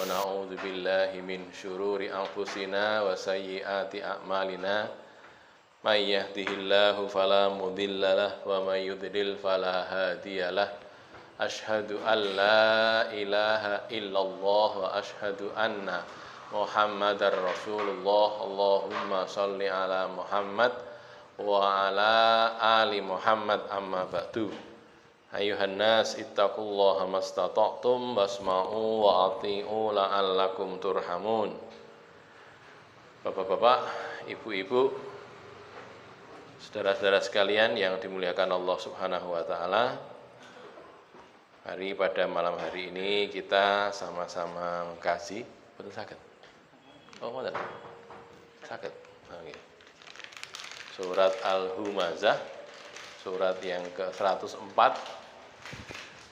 na'udzu billahi min syururi anfusina wa sayyiati a'malina. May yahdihillahu fala mudhillalah wa may yudlil fala hadiyalah. Asyhadu an la ilaha illallah wa asyhadu anna Muhammadar Rasulullah. Allahumma shalli ala Muhammad wa ala ali Muhammad, amma ba'du. Ayuhan nas ittaqullaha mastata'tum wasma'u wa ati'u la'allakum turhamun. Bapak-bapak, ibu-ibu, saudara-saudara sekalian yang dimuliakan Allah Subhanahu wa taala. Pada malam hari ini kita sama-sama mengkaji, betul sakit? Oh, betul. Sakit. Oke. Surat Al-Humazah, surat yang ke-104.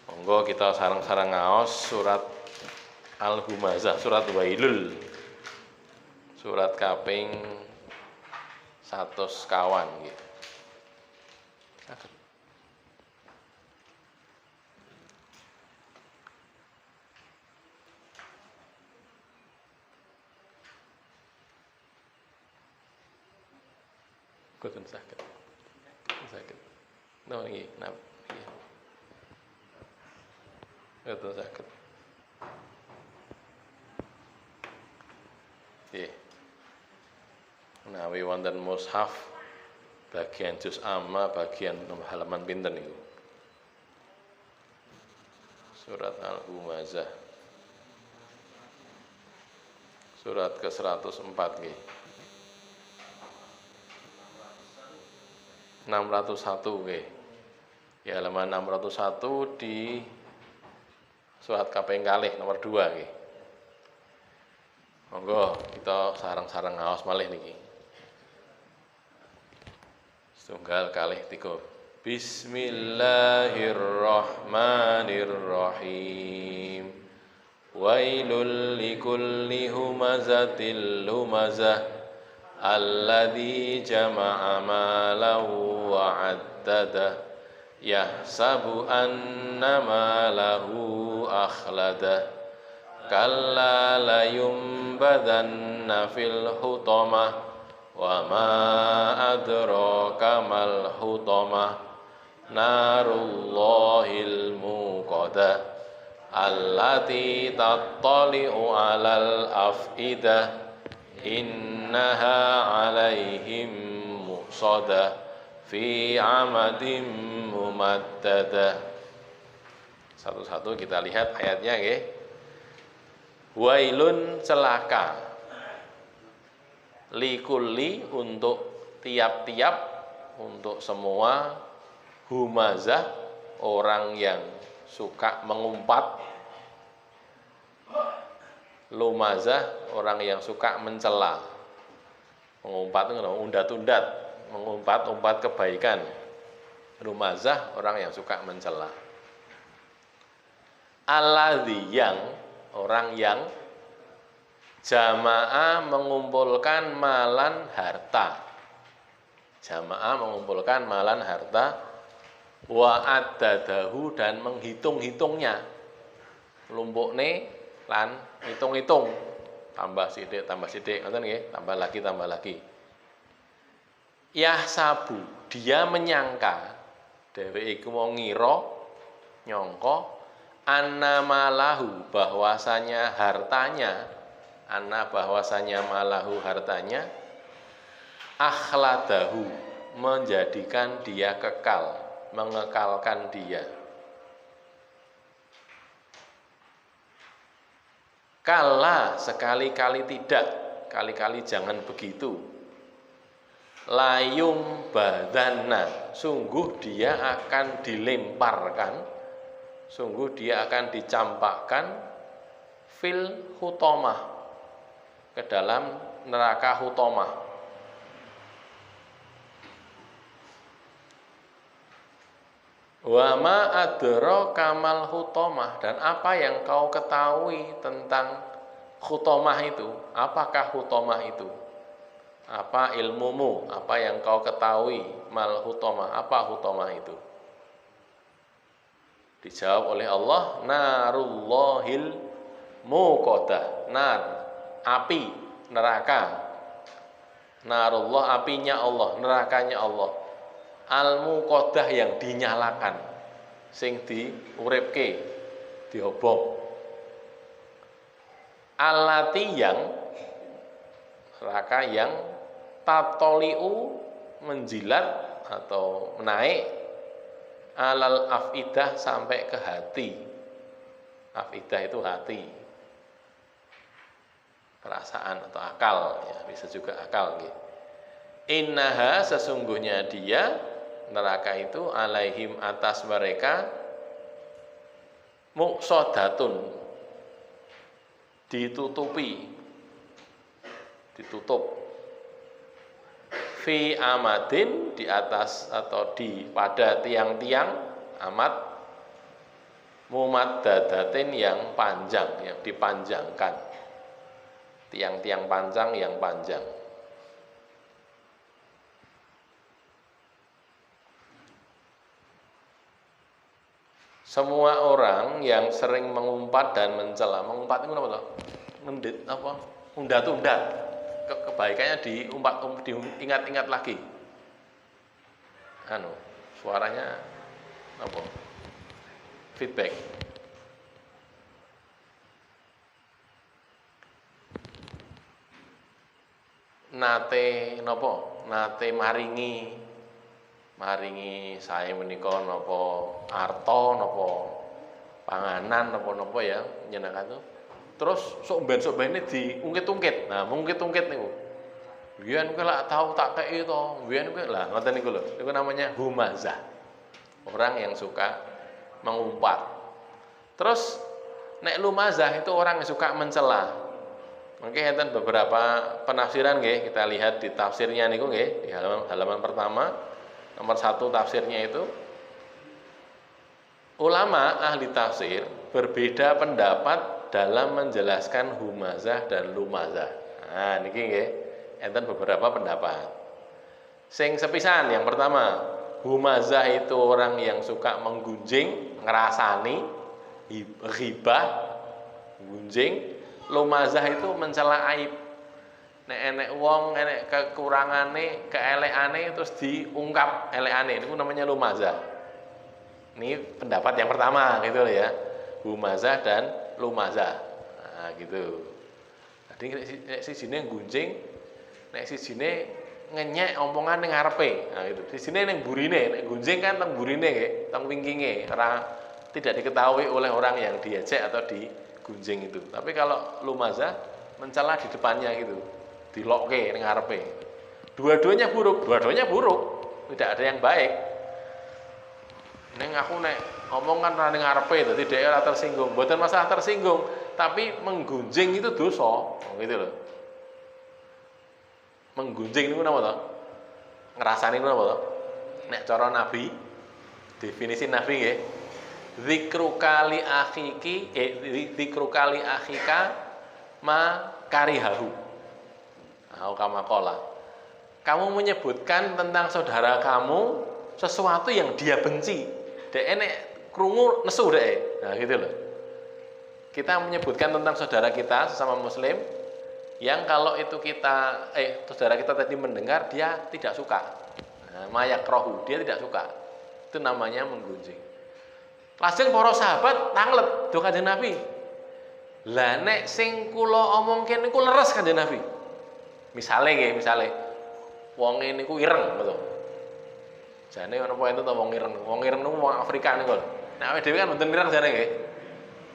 Monggo kita sareng-sareng ngaos surat Al-Humazah, surat Wailul, surat kaping 100 kawan gitu. Kudu sakit. Sakit. No iki, nap. Kudu sakit. Nggih. Menawi wonten mushaf bagian juz amma bagian halaman pinten niku? Surat Al-Humazah. Surat ke-104 nggih. 601 nggih. Ya, halaman 601 di surat kaping kalih nomor 2 nggih. Monggo kita sareng-sareng ngaos malih niki. Setunggal kalih 3. Bismillahirrahmanirrahim. Wailul likulli humazatil lumazah alladzi jama'a malahu wa 'addadah yahsabu anna malahu akhladah kalla layumbadanna fil hutamah wa ma adraka mal hutamah narullahil muqadah allati tattali'u 'alal af'idah innaha 'alaihim muqsadah fi 'amadim mumaddadah. Satu-satu kita lihat ayatnya nggih. Wailun, celaka, likulli, untuk tiap-tiap, untuk semua, humazah, orang yang suka mengumpat, lumazah, orang yang suka mencela. Mengumpat itu undat-undat, mengumpat-umpat kebaikan. Lumazah, orang yang suka mencela. Alladzi, yang, orang yang jamaah, mengumpulkan malan harta. Jamaah mengumpulkan malan harta, wa addadahu, dan menghitung-hitungnya. Lumpukne lan hitung-hitung, tambah sidik, ngoten nggih, tambah lagi. Yahsabu, dia menyangka, dheweke iku mau ngira, nyangka, anna malahu, bahwasanya hartanya, anna bahwasanya malahu, hartanya, akhladahu, menjadikan dia kekal, mengekalkan dia. Kala, sekali-kali tidak, kali-kali jangan begitu. Layum badana, sungguh dia akan dilemparkan, sungguh dia akan dicampakkan fil hutamah, ke dalam neraka hutamah. Wa ma adraka mal hutamah, dan apa yang kau ketahui tentang hutamah itu? Apakah hutamah itu? Apa ilmumu? Apa yang kau ketahui? Mal hutamah, apa hutamah itu? Dijawab oleh Allah, narullahil Muqadah, nar, api, neraka. Narullah, apinya Allah, nerakanya Allah. Al-Muqadah, yang dinyalakan, sing diuripke, diobong. Allati, yang neraka yang tatoliu, menjilat atau menaik, alal afidah, sampai ke hati. Afidah itu hati, perasaan atau akal, ya, bisa juga akal gitu. Innaha, sesungguhnya dia, neraka itu, alaihim, atas mereka, muqsadatun, ditutupi, ditutup, fi amadin, di atas atau pada tiang-tiang, amad, mumaddadatin, yang panjang, yang dipanjangkan, tiang-tiang panjang yang panjang. Semua orang yang sering mengumpat dan mencela, mengumpat itu apa? Ngendit apa? Undat-undat. Kebaikannya diingat-ingat lagi. Suaranya apa? Feedback. Nate nopo? Nate maringi saya menika napa arta napa panganan napa-napa ya nyenengake itu. Terus sok ben-ini diungkit-ungkit. Nah, mungkit-ungkit niku. Biyen kowe lak tau tak kei to. Biyen kowe lah ngoten niku lho. Niku namanya humazah. Orang yang suka mengumpat. Terus nek lumazah itu orang yang suka mencela. Mungkin enten beberapa penafsiran nggih, kita lihat di tafsirnya niku nggih, di halaman pertama. Nomor 1 tafsirnya itu, ulama ahli tafsir berbeda pendapat dalam menjelaskan humazah dan lumazah. Nah, niki nggih, enten beberapa pendapat. Sing sepisan, yang pertama, humazah itu orang yang suka menggunjing, ngerasani, ghibah, gunjing. Lumazah itu mencela aib. Nek enek wong enek kekurangane, keelekane terus diungkap elekane, itu namanya lumazah. Ini pendapat yang pertama gitu loh ya. Humazah dan lumazah. Nah, gitu. Jadi nek sijine gunjing, nek sijine ngenyek omongan ning ngarepe. Nah, itu. Sijine ning burine, nek gunjing kan teng burine nggih, teng wingkinge, ora tidak diketahui oleh orang yang diejek atau digunjing itu. Tapi kalau lumazah mencela di depannya gitu. Dilokke ning ngarepe. Dua-duanya buruk, tidak ada yang baik. Ning aku nek ngomong kan ning ngarepe dadi dhek ora tersinggung. Mboten masalah tersinggung, tapi menggunjing itu dosa, gitu loh. Menggunjing niku napa to? Ngrasani niku napa to? Nek cara Nabi, definisi Nabi nggih. Zikrukali akhika ma karihahu. Kamakola. Kamu menyebutkan tentang saudara kamu sesuatu yang dia benci. Dek nek krungu nesu dek. Nah, gitu loh. Kita menyebutkan tentang saudara kita sesama muslim yang kalau itu saudara kita tadi mendengar dia tidak suka. Nah, mayakrohu, dia tidak suka. Itu namanya menggunjing. Lajeng para sahabat tanglet do Kanjeng Nabi. Lah nek sing kula omongke niku leres Kanjeng Nabi. Misale wong niku ireng betul. Jane ana apa itu to wong ireng. Wong ireng niku wong Afrika niku lho. Nek awake dhewe kan mboten ireng jane nggih.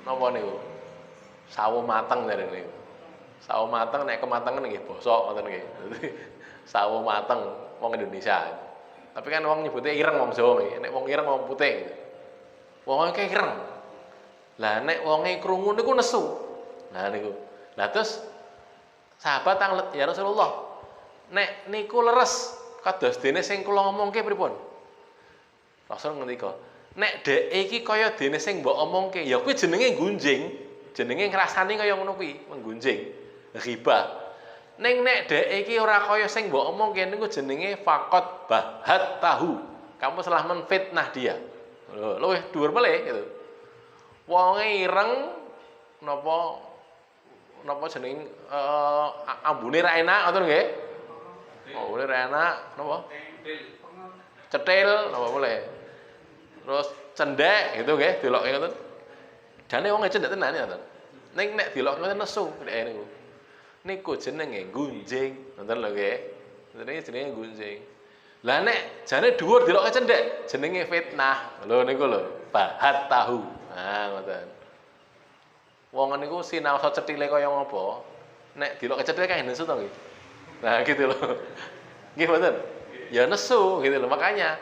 Napa niku? Sawo mateng jane niku. Sawo mateng nek kematengan nggih bosok ngoten nggih. Dadi sawo mateng wong Indonesia. Tapi kan wong nyebutnya ireng wong Jawa nggih. Nek wong ireng wong putih. Wong iki ireng. Lah nek wonge krungu niku nesu. Nah niku. Lah terus sahabat tanglet, ya Rasulullah, nek niku leres kados dene sing kula ngomongke pripun? Rasul ngendika, nek dhek iki kaya dene sing mbok omongke, ya kuwi jenenge gunjing, jenenge ngrasani kaya ngono kuwi, menggunjing, ghibah. Ning nek dhek iki ora kaya sing mbok omongke niku jenenge faqat bahat tahu. Kamu telah menfitnah dia. Luwih dhuwur melih gitu. Wonge ireng napa napa jeneng ambune ra enak ngoten nggih. Ambune ra enak napa? Cetil napa boleh. Terus cendhek gitu nggih, deloke ngoten. Jane wong cendhek tenan ya, ngoten. Ning nek delok ngoten nesu dhek niku. Niku jenenge gunjing, ngoten lho nggih. Jenenge gunjing. Lah nek jane dhuwur deloke cendhek, jenenge fitnah. Lho niku lho, bahat tahu. Nah, ngoten. Wong niku sinaosa cethile kaya ngapa, nek deloke cethile kae nesu to nggih. Nah, gitu loh. Nggih mboten? Ya nesu gitu loh. Makanya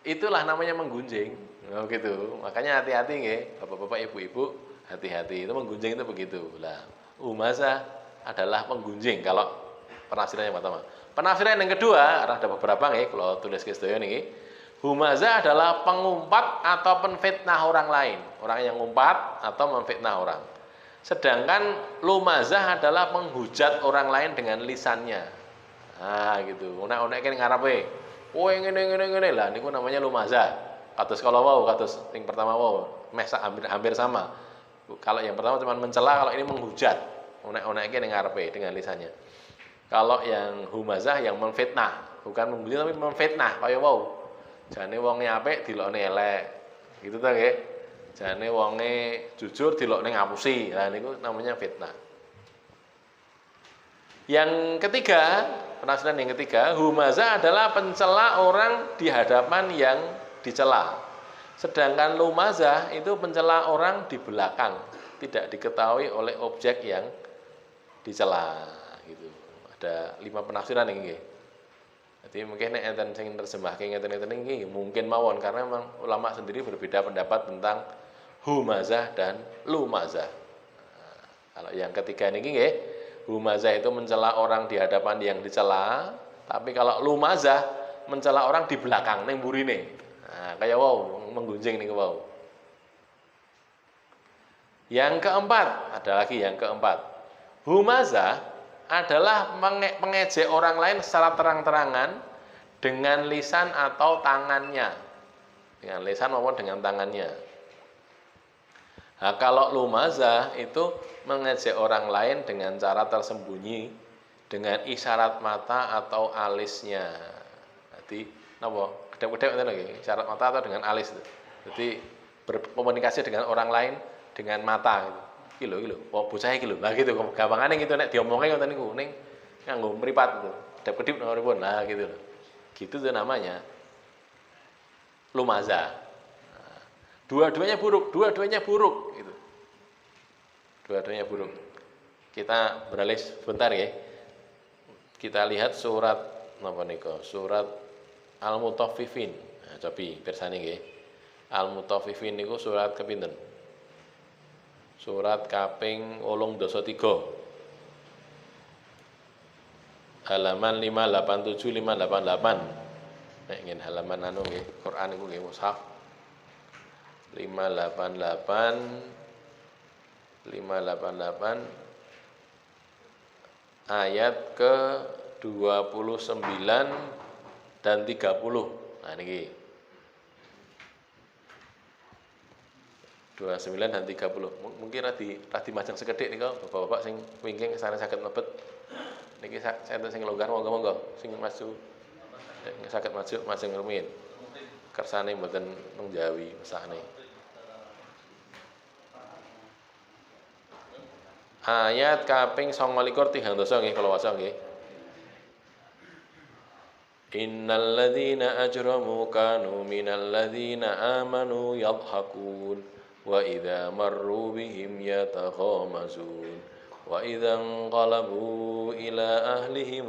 itulah namanya menggunjing. Oh, gitu. Makanya hati-hati nggih, Bapak-bapak, Ibu-ibu, hati-hati. Itu menggunjing itu begitu. Lah, umazah adalah menggunjing kalau penafsiran yang pertama. Penafsiran yang kedua, ada beberapa nggih, kalau tulis ke sedaya niki. Humazah adalah pengumpat atau penfitnah orang lain. Orang yang ngumpat atau memfitnah orang. Sedangkan lumazah adalah menghujat orang lain dengan lisannya. Nah, gitu. Unek-unek kene ngarepe. Oh, ngene lah niku namanya lumazah. Kados kalau wau, kados yang pertama wau, hampir sama. Kalau yang pertama cuma mencela, kalau ini menghujat. Unek-unek kene ngarepe dengan lisannya. Kalau yang humazah yang memfitnah, bukan menghujat tapi memfitnah kaya wau. Jane wonge apik dilokne elek. Gitu ta nggih? Jane wonge jujur dilokne ngapusi. Lah niku namanya fitnah. Yang ketiga, penafsiran yang ketiga, humazah adalah pencela orang di hadapan yang dicela. Sedangkan lumazah itu pencela orang di belakang, tidak diketahui oleh objek yang dicela gitu. Ada 5 penafsiran ini. Jadi mungkin enten sing terjemahke ngeten-ngeten iki mungkin mawon karena memang ulama sendiri berbeda pendapat tentang humazah dan lumazah. Nah, kalau yang ketiga niki nggih, humazah itu mencela orang di hadapan yang dicela, tapi kalau lumazah mencela orang di belakang ning burine. Nah, kayak wow, menggunjing niku wow. Yang keempat, ada lagi yang keempat. Humazah adalah mengejek orang lain secara terang-terangan dengan lisan atau tangannya. Dengan lisan maupun dengan tangannya. Nah, kalau lumazah itu mengejek orang lain dengan cara tersembunyi, dengan isyarat mata atau alisnya. Jadi, napa? Kedap-kedap ngoten lho, isyarat mata atau dengan alis itu. Jadi berkomunikasi dengan orang lain dengan mata gitu. Iki lho, bocah iki lho. Lah gitu, gampangane gitu nek diomongke ngoten niku ning nganggo mripat gitu. Kedap-kedip napa pripun. Nah, gitu lho. Gitu tuh namanya lumazah. Nah, dua-duanya buruk gitu. Dua-duanya buruk. Kita beralih sebentar ya. Kita lihat surat napa nika? Surat Al-Mutaffifin. Nah, cobi pirsani nggih. Al-Mutaffifin niku surat kepinten? Surat kaping 83. Halaman 587 588. Nek ngene halaman anu nggih, Quran niku nggih mushaf. 588 ayat ke 29 dan 30. Nah niki 29 dan 30. Mungkin radi majang sekedhik nika bapak-bapak sing wingking sana saged mlebet. Niki saya sing longgar monggo-monggo sing maju. Nek saged maju majeng rumiyin. Kersane mboten nang Jawi mesane. Ayat kaping 29 tigang dosa nggih kula waca nggih. Innal ladzina ajramu kanu minal ladzina amanu yadhhakun wa idza marru bihim yatakhamazun wa idza qalabu ila ahlihim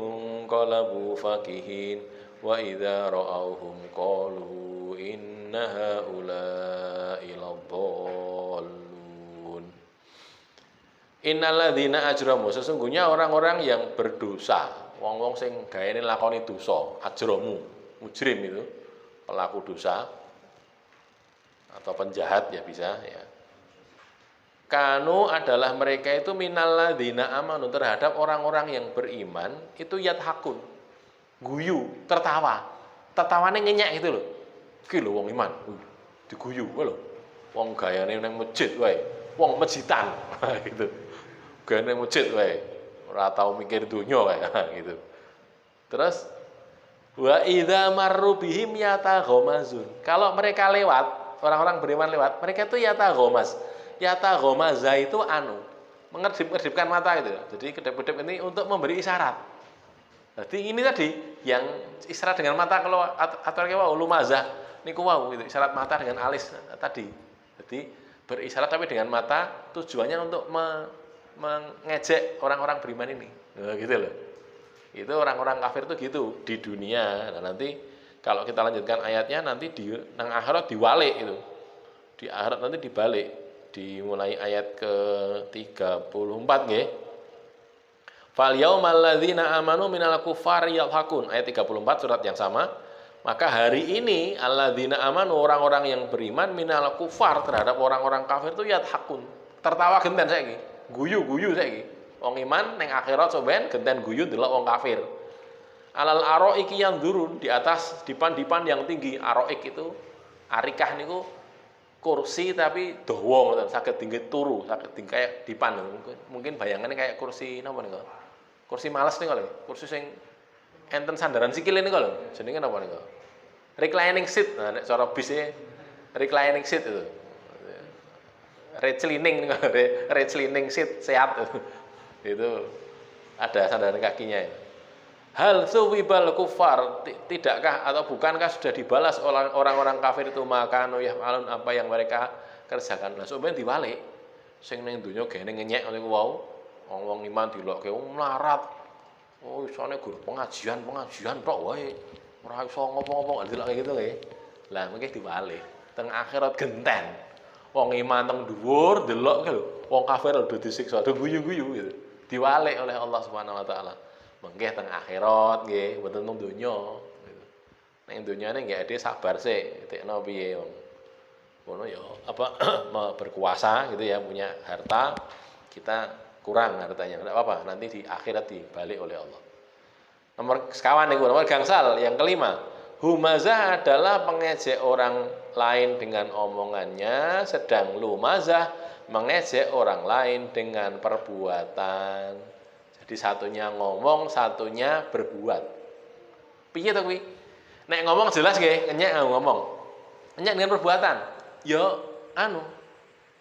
qalabu fakihin wa idza ra'awhum qalu inna haula'i ladhdallun. Innal ladzina ajramu, sesungguhnya orang-orang yang berdosa, wong-wong sing gaene lakoni dosa, ajramu, mujrim itu, pelaku dosa atau penjahat ya bisa ya. Kanu adalah mereka itu minal ladzina amanu, terhadap orang-orang yang beriman itu yadhakun, guyu, tertawa. Tertawane nyenyek gitu loh. Iki lho wong iman, diguyu lho. Wong gayane nang masjid wae, wong masjidan gitu. gane masjid wae. Ora tau mikir donya wae gitu. Terus wa idza marru bihim yataghamazun. Kalau mereka lewat, orang-orang beriman lewat, mereka itu yataghamaz. Yataghamaza itu mengedip-edipkan mata itu. Jadi kedip-kedip ini untuk memberi isyarat. Jadi ini tadi yang isyarat dengan mata kalau atau wau lumazah niku wau gitu, isyarat mata dengan alis tadi. Jadi berisyarat tapi dengan mata tujuannya untuk mengejek orang-orang beriman ini. Nah, gitu loh. Itu orang-orang kafir itu gitu di dunia. Nah, nanti kalau kita lanjutkan ayatnya nanti di nang akhirat diwalik itu. Di akhirat nanti dibalik. Dimulai ayat ke-34 nggih. Fal yaumal ladzina amanu minal kuffari yadhakun. Ayat 34 surat yang sama. Maka hari ini alladzina amanu orang-orang yang beriman minal kuffar terhadap orang-orang kafir itu yadhakun. Tertawa genten saiki. Guyu-guyu saiki. Wong iman ning akhirat soben genten guyu delok wong kafir. Alal aroiki yang durun di atas dipan-dipan yang tinggi. Aroik itu arikah niku kursi tapi dawa ngoten, saged tinggi turu, saged tinggi kayak dipan. Mungkin bayangannya kayak kursi napa niku? Kursi males niku lho. Kursi sing enten sandaran sikile niku lho. Jenenge napa niku? Reclining seat. Nah nek cara bis reclining seat itu. Reclining niku, reclining seat sehat. Itu ada sandaran kakinya. Hal suwibal kufar, tidakkah atau bukankah sudah dibalas oleh orang-orang kafir itu maka yaf'alun apa yang mereka kerjakan. Lah sampeyan diwalik sing ning donya gene ngenyek niku wau wong iman dilokke melarat. Oh isane guru pengajian tok wae. Ora iso ngopo-ngopo dilokke gitu nggih. Lah mengke diwalik teng akhirat genten. Wong iman teng dhuwur delok lho wong kafir lho disiksa, do guyu-guyu gitu. Diwalik oleh Allah Subhanahu wa taala. Mengke teng akhirat nggih, mboten teng donya gitu. Ning donyane nggih ade sabar sik, tekno piye wong. Ngono ya apa berkuasa gitu ya, punya harta, kita kurang hartanya. Enggak apa-apa, nanti di akhirat dibalik oleh Allah. Nomor sekawan niku, nomor gangsal yang kelima. Humazah adalah mengejek orang lain dengan omongannya, sedang lumazah mengejek orang lain dengan perbuatan. Jadi satunya ngomong, satunya berbuat. Piye to kuwi? Nek ngomong jelas nggih, ngenyek ngomong. Ngenyek dengan perbuatan. Ya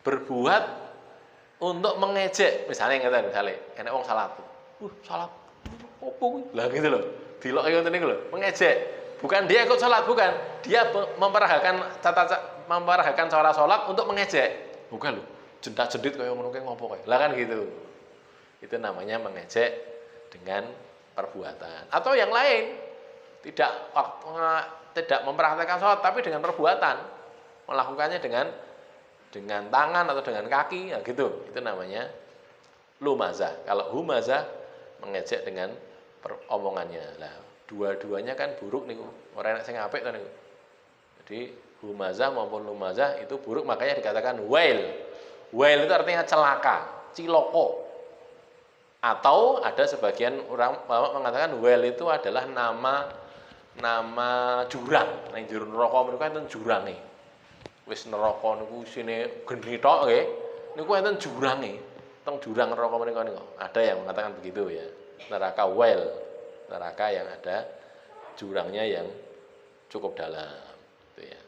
berbuat untuk mengejek. Misalnya ngeten, enek wong salat. Salat. Opo kuwi? Lah gitu loh. Diloke ngoten niku lho, mengejek. Bukan dia ikut salat, bukan. Dia memperagakan cara salat untuk mengejek. Bukan lho. Jendak-jendit kaya ngono kae ngopo kae. Lah kan gitu. Itu namanya mengejek dengan perbuatan. Atau yang lain, tidak mempraktekkan sholat tapi dengan perbuatan, melakukannya dengan tangan atau dengan kaki, ya gitu. Itu namanya lumazah. Kalau humazah mengejek dengan omongannya. Lah, dua-duanya kan buruk niku. Ora enak sing apik to niku. Jadi humazah maupun lumazah itu buruk, makanya dikatakan wail. Wail itu artinya celaka, ciloko. Atau ada sebagian orang mengatakan well itu adalah nama jurang. Ning jero neraka menika enten jurange. Wis neraka niku isine geni tok nggih. Niku enten jurange. Teng jurang neraka menika niku. Ada yang mengatakan begitu ya. Neraka well. Neraka yang ada jurangnya yang cukup dalam gitu ya.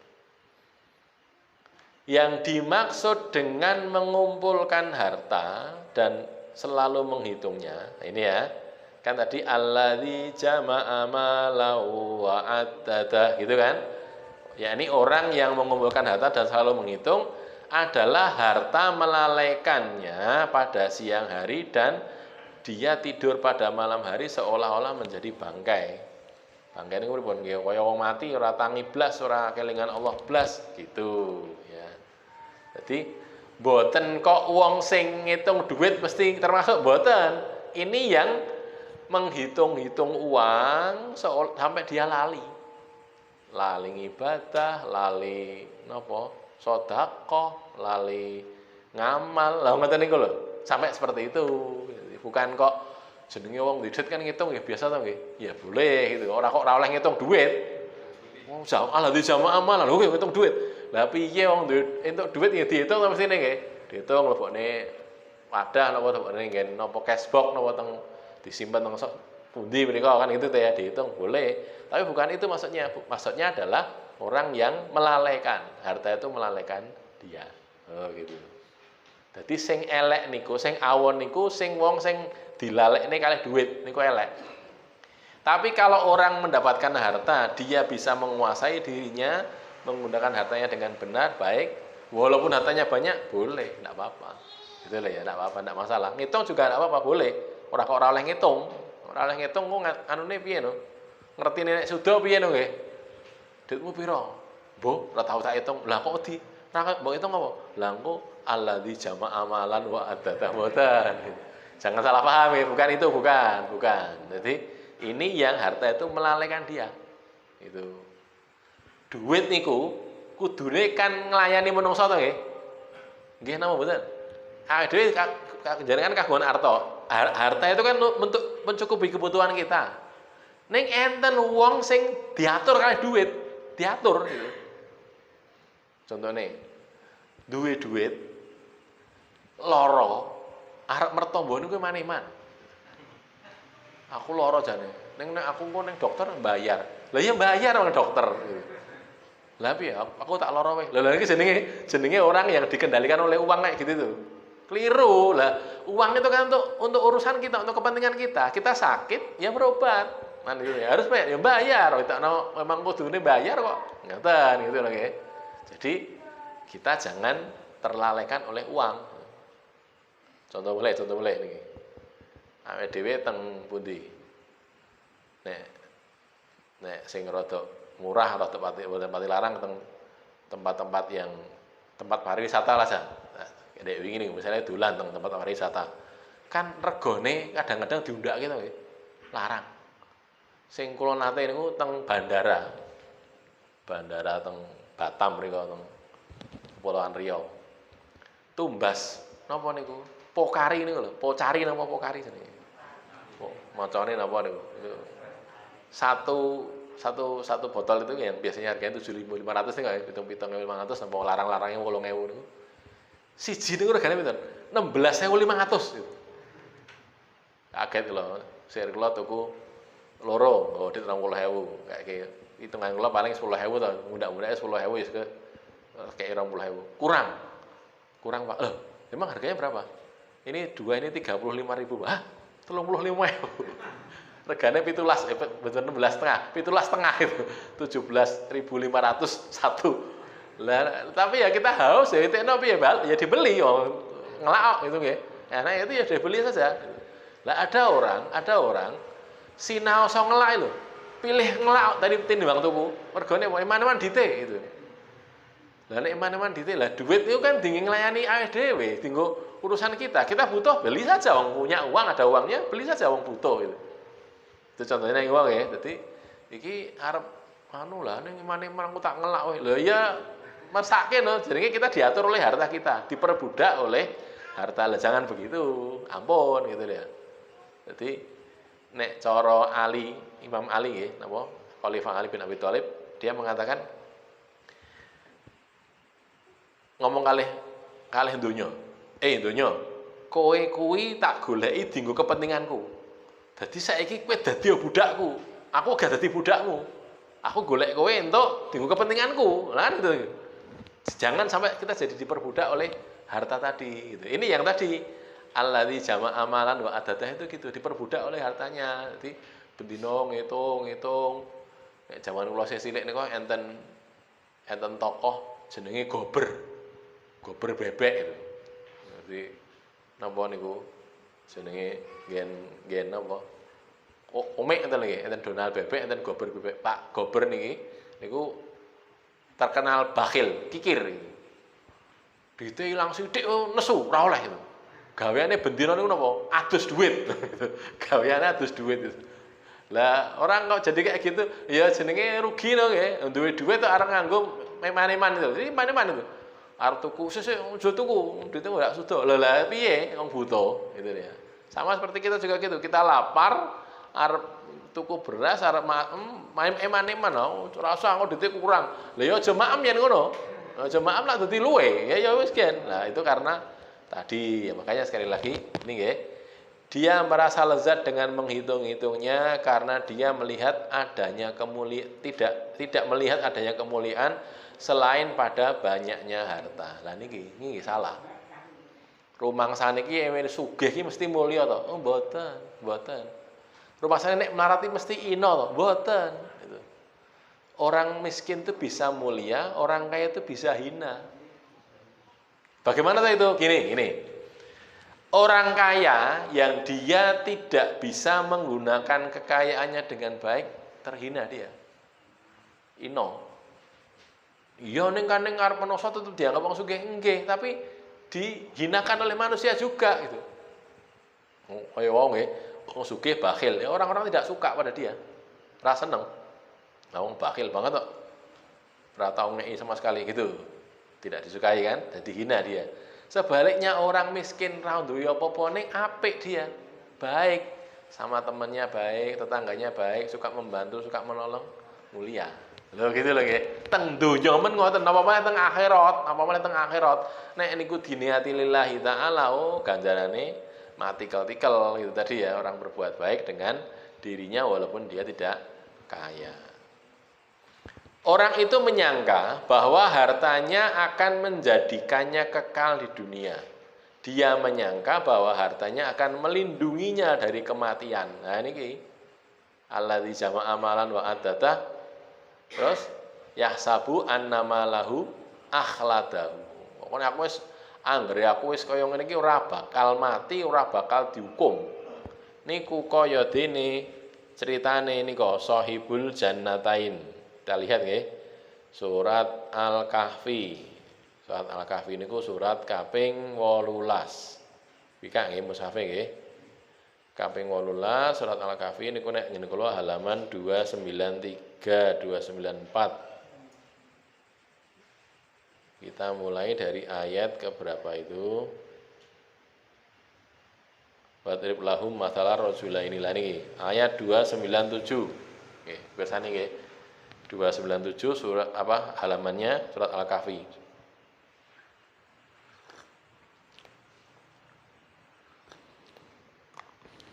Yang dimaksud dengan mengumpulkan harta dan selalu menghitungnya. Ini ya. Kan tadi alladzi jama'a malahu wa addada gitu kan? Ya ini orang yang mengumpulkan harta dan selalu menghitung adalah harta melalaikannya pada siang hari dan dia tidur pada malam hari seolah-olah menjadi bangkai. Bangkai ini pripun nggih kaya wong mati ora tangi blas, ora kelingan Allah blas gitu ya. Jadi boten kok wong sing ngitung duit mesti termasuk boten. Ini yang menghitung-hitung uang sampai dia lali. Lali ibadah, lali napa? Sedekah, lali ngamal. Lah ngoten niku lho. Sampai seperti itu. Bukan kok jenenge wong duit kan ngitung ya biasa to nggih. Ya boleh gitu. Ora kok ora oleh ngitung duit. Wong Allah di jamaah amalan lho ngitung duit. Lah piye wong entuk duit ya diitung to mestine nggih. Diitung lebokne wadah napa nggen napa cashbox napa teng disimpan teng pundi menika kan itu ya dihitung boleh. Tapi bukan itu maksudnya. Maksudnya adalah orang yang melalaikan. Harta itu melalaikan dia. Oh gitu. Jadi sing elek niku, sing awon niku, sing wong sing dilalekne kalih duit niku elek. Tapi kalau orang mendapatkan harta, dia bisa menguasai dirinya, menggunakan hartanya dengan benar, baik. Walaupun hartanya banyak, boleh, tidak apa-apa. Gitu lah ya, tidak apa-apa, tidak masalah. Ngitung juga tidak apa-apa, boleh. Orang kok ora oleh ngitung. Ora oleh ngitung kok anune piye no? Ngerti nek suda piye no nggih? Duitmu piro? Mbok, ora tau tak hitung. Lah kok di ra mbok hitung apa? Lah engko alladzi jama'a amalan wa adada boten. Jangan salah paham ya, bukan itu, bukan. Jadi ini yang harta itu melalaikan dia. Itu. Duit niku kudune kan nglayani menungso to nggih. Nggih napa mboten? Dhewe jenengan kagungan harta. Harta itu kan untuk mencukupi kebutuhan kita. Ning enten wong sing diatur kalih duit, diatur gitu. Contone duwe duit lara arep mertombo niku maneman. Aku lara jane. Ning aku engko ning dokter bayar. Lah iya bayar wong dokter. Lah piye aku tak lara wae. Lah iki jenenge orang yang dikendalikan oleh uang kayak gitu tuh. Keliru. Lah uang itu kan untuk urusan kita, untuk kepentingan kita. Kita sakit ya berobat. Kan gitu ya. Harus bayar, ya bayar. Memang kudune bayar kok. Ngaten gitu loh nggih. Jadi kita jangan terlalaikan oleh uang. Contoh boleh niki. Awake dhewe teng pundi? Nek sing rada murah rada pati larang teng tempat-tempat yang tempat pariwisata lah sa. Kayak wingi nih misalnya dolan teng tempat pariwisata. Kan regane kadang-kadang diundhake to nggih. Larang. Sing kula nate niku teng bandara. Bandara teng Batam mriku teng Kepulauan Riau. Tumbas napa niku? Pokari niku lho, Pocari napa Pokari jenenge. Macane napa niku? Satu botol itu yang biasanya harganya 7.500 nih kayak 7.500 sampai larang-larangnya 8.000 niku. Siji niku regane pinten? 16.500 gitu. Kaget lho, sir kula tuku loro, oh dit 30.000 kayak hitungan kula paling 10.000 to, mudah-mudahan 10.000 ya kayak 20.000. Kurang Pak. Emang harganya berapa? Ini dua ini 35.000. Hah? 35.000. Regane 17 betul 16,5. 17,5 itu. 17.500 satu. Lah, tapi ya kita haus ya itekno piye, Bal? Ya dibeli yo. Ngelak gitu nggih. Nah, itu ya dibeli saja. Lah ada orang sinau so ngelak lho. Pilih ngelak tadi tinimbang tuku. Regane eman-eman dite gitu. Lah nek eman-eman dite lah duit itu kan dingin nglayani awake dhewe, dienggo urusan kita. Kita butuh beli saja, wong punya uang, ada uangnya, beli saja wong butuh gitu. Itu contohnya ning wong ya. Dadi iki arep anu lah ning eman-eman aku tak ngelak wae. Lho ya mesake no, jenenge kita diatur oleh harta kita, diperbudak oleh harta. Lah jangan begitu. Ampun gitu ya. Jadi nek cara Imam Ali nggih, napa? Khalifah Ali bin Abi Thalib, dia mengatakan ngomong kalih donya. Donya, kowe kuwi tak goleki dienggo kepentinganku. Dadi saiki kowe dadi budakku. Aku gak dadi budakmu. Aku golek kowe entuk dienggo kepentinganku. Lah gitu. Jangan sampai kita jadi diperbudak oleh harta tadi gitu. Ini yang tadi alladzi jama'a amalan wa adadah itu gitu, diperbudak oleh hartanya. Jadi bendino ngitung. Nek jaman kula cilik niku enten tokoh jenenge Gober bebek itu. Jadi napa niku jenenge gen napa? Omik enten lagi, enten Donald bebek, enten Gober bebek. Pak Gober niku terkenal bakhil, kikir gitu. Duite ilang sithik nesu ora oleh itu. Gaweane bendina niku napa? Adus duit. Gaweane adus duit itu. Lah orang kok jadi kayak gitu, ya jenenge rugi to nggih. Duwe duit kok arep nganggo eman-eman itu. Ini eman-eman itu. Arep tuku sesuk aja tuku, duitnya ora sudo. Lah piye wong butuh gitu ya. Sama seperti kita juga gitu. Kita lapar, arep tuku beras, arep maem eman-eman ora usah engko duitnya kurang. Lah ya aja maem yen ngono. Aja maem lak dadi luwe. Ya wis gen. Lah itu karena tadi. Ya, makanya sekali lagi ini nggih. Dia merasa lezat dengan menghitung-hitungnya karena dia melihat adanya tidak melihat adanya kemuliaan selain pada banyaknya harta. Lah niki salah. Rumangsane iki yen sugih iki mesti mulya to? Oh, mboten. Rumangsane nek melarat mesti ino to? Mboten, gitu. Orang miskin itu bisa mulia, orang kaya itu bisa hina. Bagaimana tuh itu? Gini. Orang kaya yang dia tidak bisa menggunakan kekayaannya dengan baik, terhina dia. Ino. Iya ning kan ning arep menungso tetep dianggap wong sugih nggih, tapi dihinakan oleh manusia juga gitu. Kaya wong nggih, wong sugih bakhil. Ya orang-orang tidak suka pada dia. Ora seneng. Lah wong bakhil banget kok. Ora tau ngeki sama sekali gitu. Tidak disukai kan? Jadi hina dia. Sebaliknya orang miskin ra duwe apa-apa ning apik dia. Baik, sama temannya baik, tetangganya baik, suka membantu, suka menolong, mulia. Lho gitu lho nggih. Teng donya men ngoten, apa meneh teng akhirat. Nek niku diniati lillahi taala, ganjarane mati tikel gitu tadi ya, orang berbuat baik dengan dirinya walaupun dia tidak kaya. Orang itu menyangka bahwa hartanya akan menjadikannya kekal di dunia. Dia menyangka bahwa hartanya akan melindunginya dari kematian. Nah ini alladzi jama'a amalan wa addata. Terus yahsabu annama lahu akhladahu. Pokoknya aku wis kaya ngene iki ora bakal mati, ora bakal dihukum. Niku kaya dene ceritane nika Shahibul Jannatain. Kita lihat nggih. Surat Al-Kahfi. Surat Al-Kahfi niku surat kaping 18. Bika nggih mushafe nggih. Kaping 18 surat Al-Kahfi niku nek ngene kula halaman 293 294. Kita mulai dari ayat ke berapa itu? Wadrib lahum mathalar rajulaini niki. Ayat 297. Nggih, bersani nggih. 297 surat halamannya surat Al-Kahfi.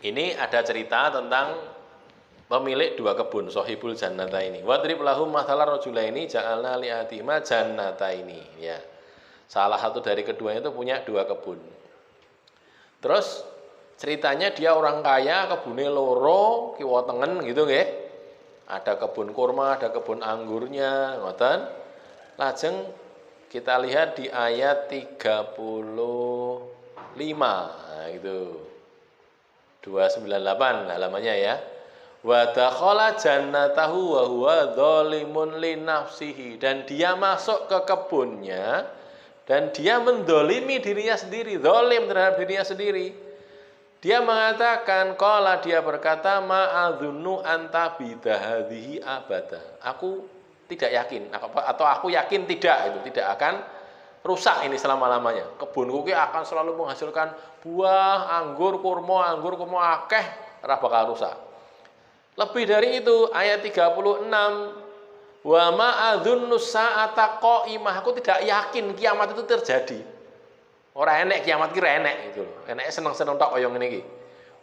Ini ada cerita tentang pemilik dua kebun, Shahibul Jannataini. Wadrib lahum mathalar rajulaini ja'alna li'atima jannataini. Ya. Salah satu dari keduanya itu punya dua kebun. Terus ceritanya dia orang kaya, kebune loro, kiwa tengen gitu nggih. Ada kebun kurma, ada kebun anggurnya, ngoten. Lajeng kita lihat di ayat 35. Nah, itu. 298 halamannya ya. Wa dakhala jannatahu wa huwa dzalimun li nafsihi, dan dia masuk ke kebunnya dan dia mendolimi dirinya sendiri, zalim terhadap dirinya sendiri. Dia mengatakan, qala, dia berkata, ma'adzunnu anta bidahadhihi abada. Aku tidak yakin, atau aku yakin tidak akan rusak ini selama-lamanya. Kebunku ki akan selalu menghasilkan buah, anggur kurma akeh, ora bakal rusak. Lebih dari itu, ayat 36, wa ma'adzunnu sa'ata qa'imah. Aku tidak yakin kiamat itu terjadi. Ora enek kiamat ki enek gitu loh. Enek seneng-seneng tok kaya ngene iki.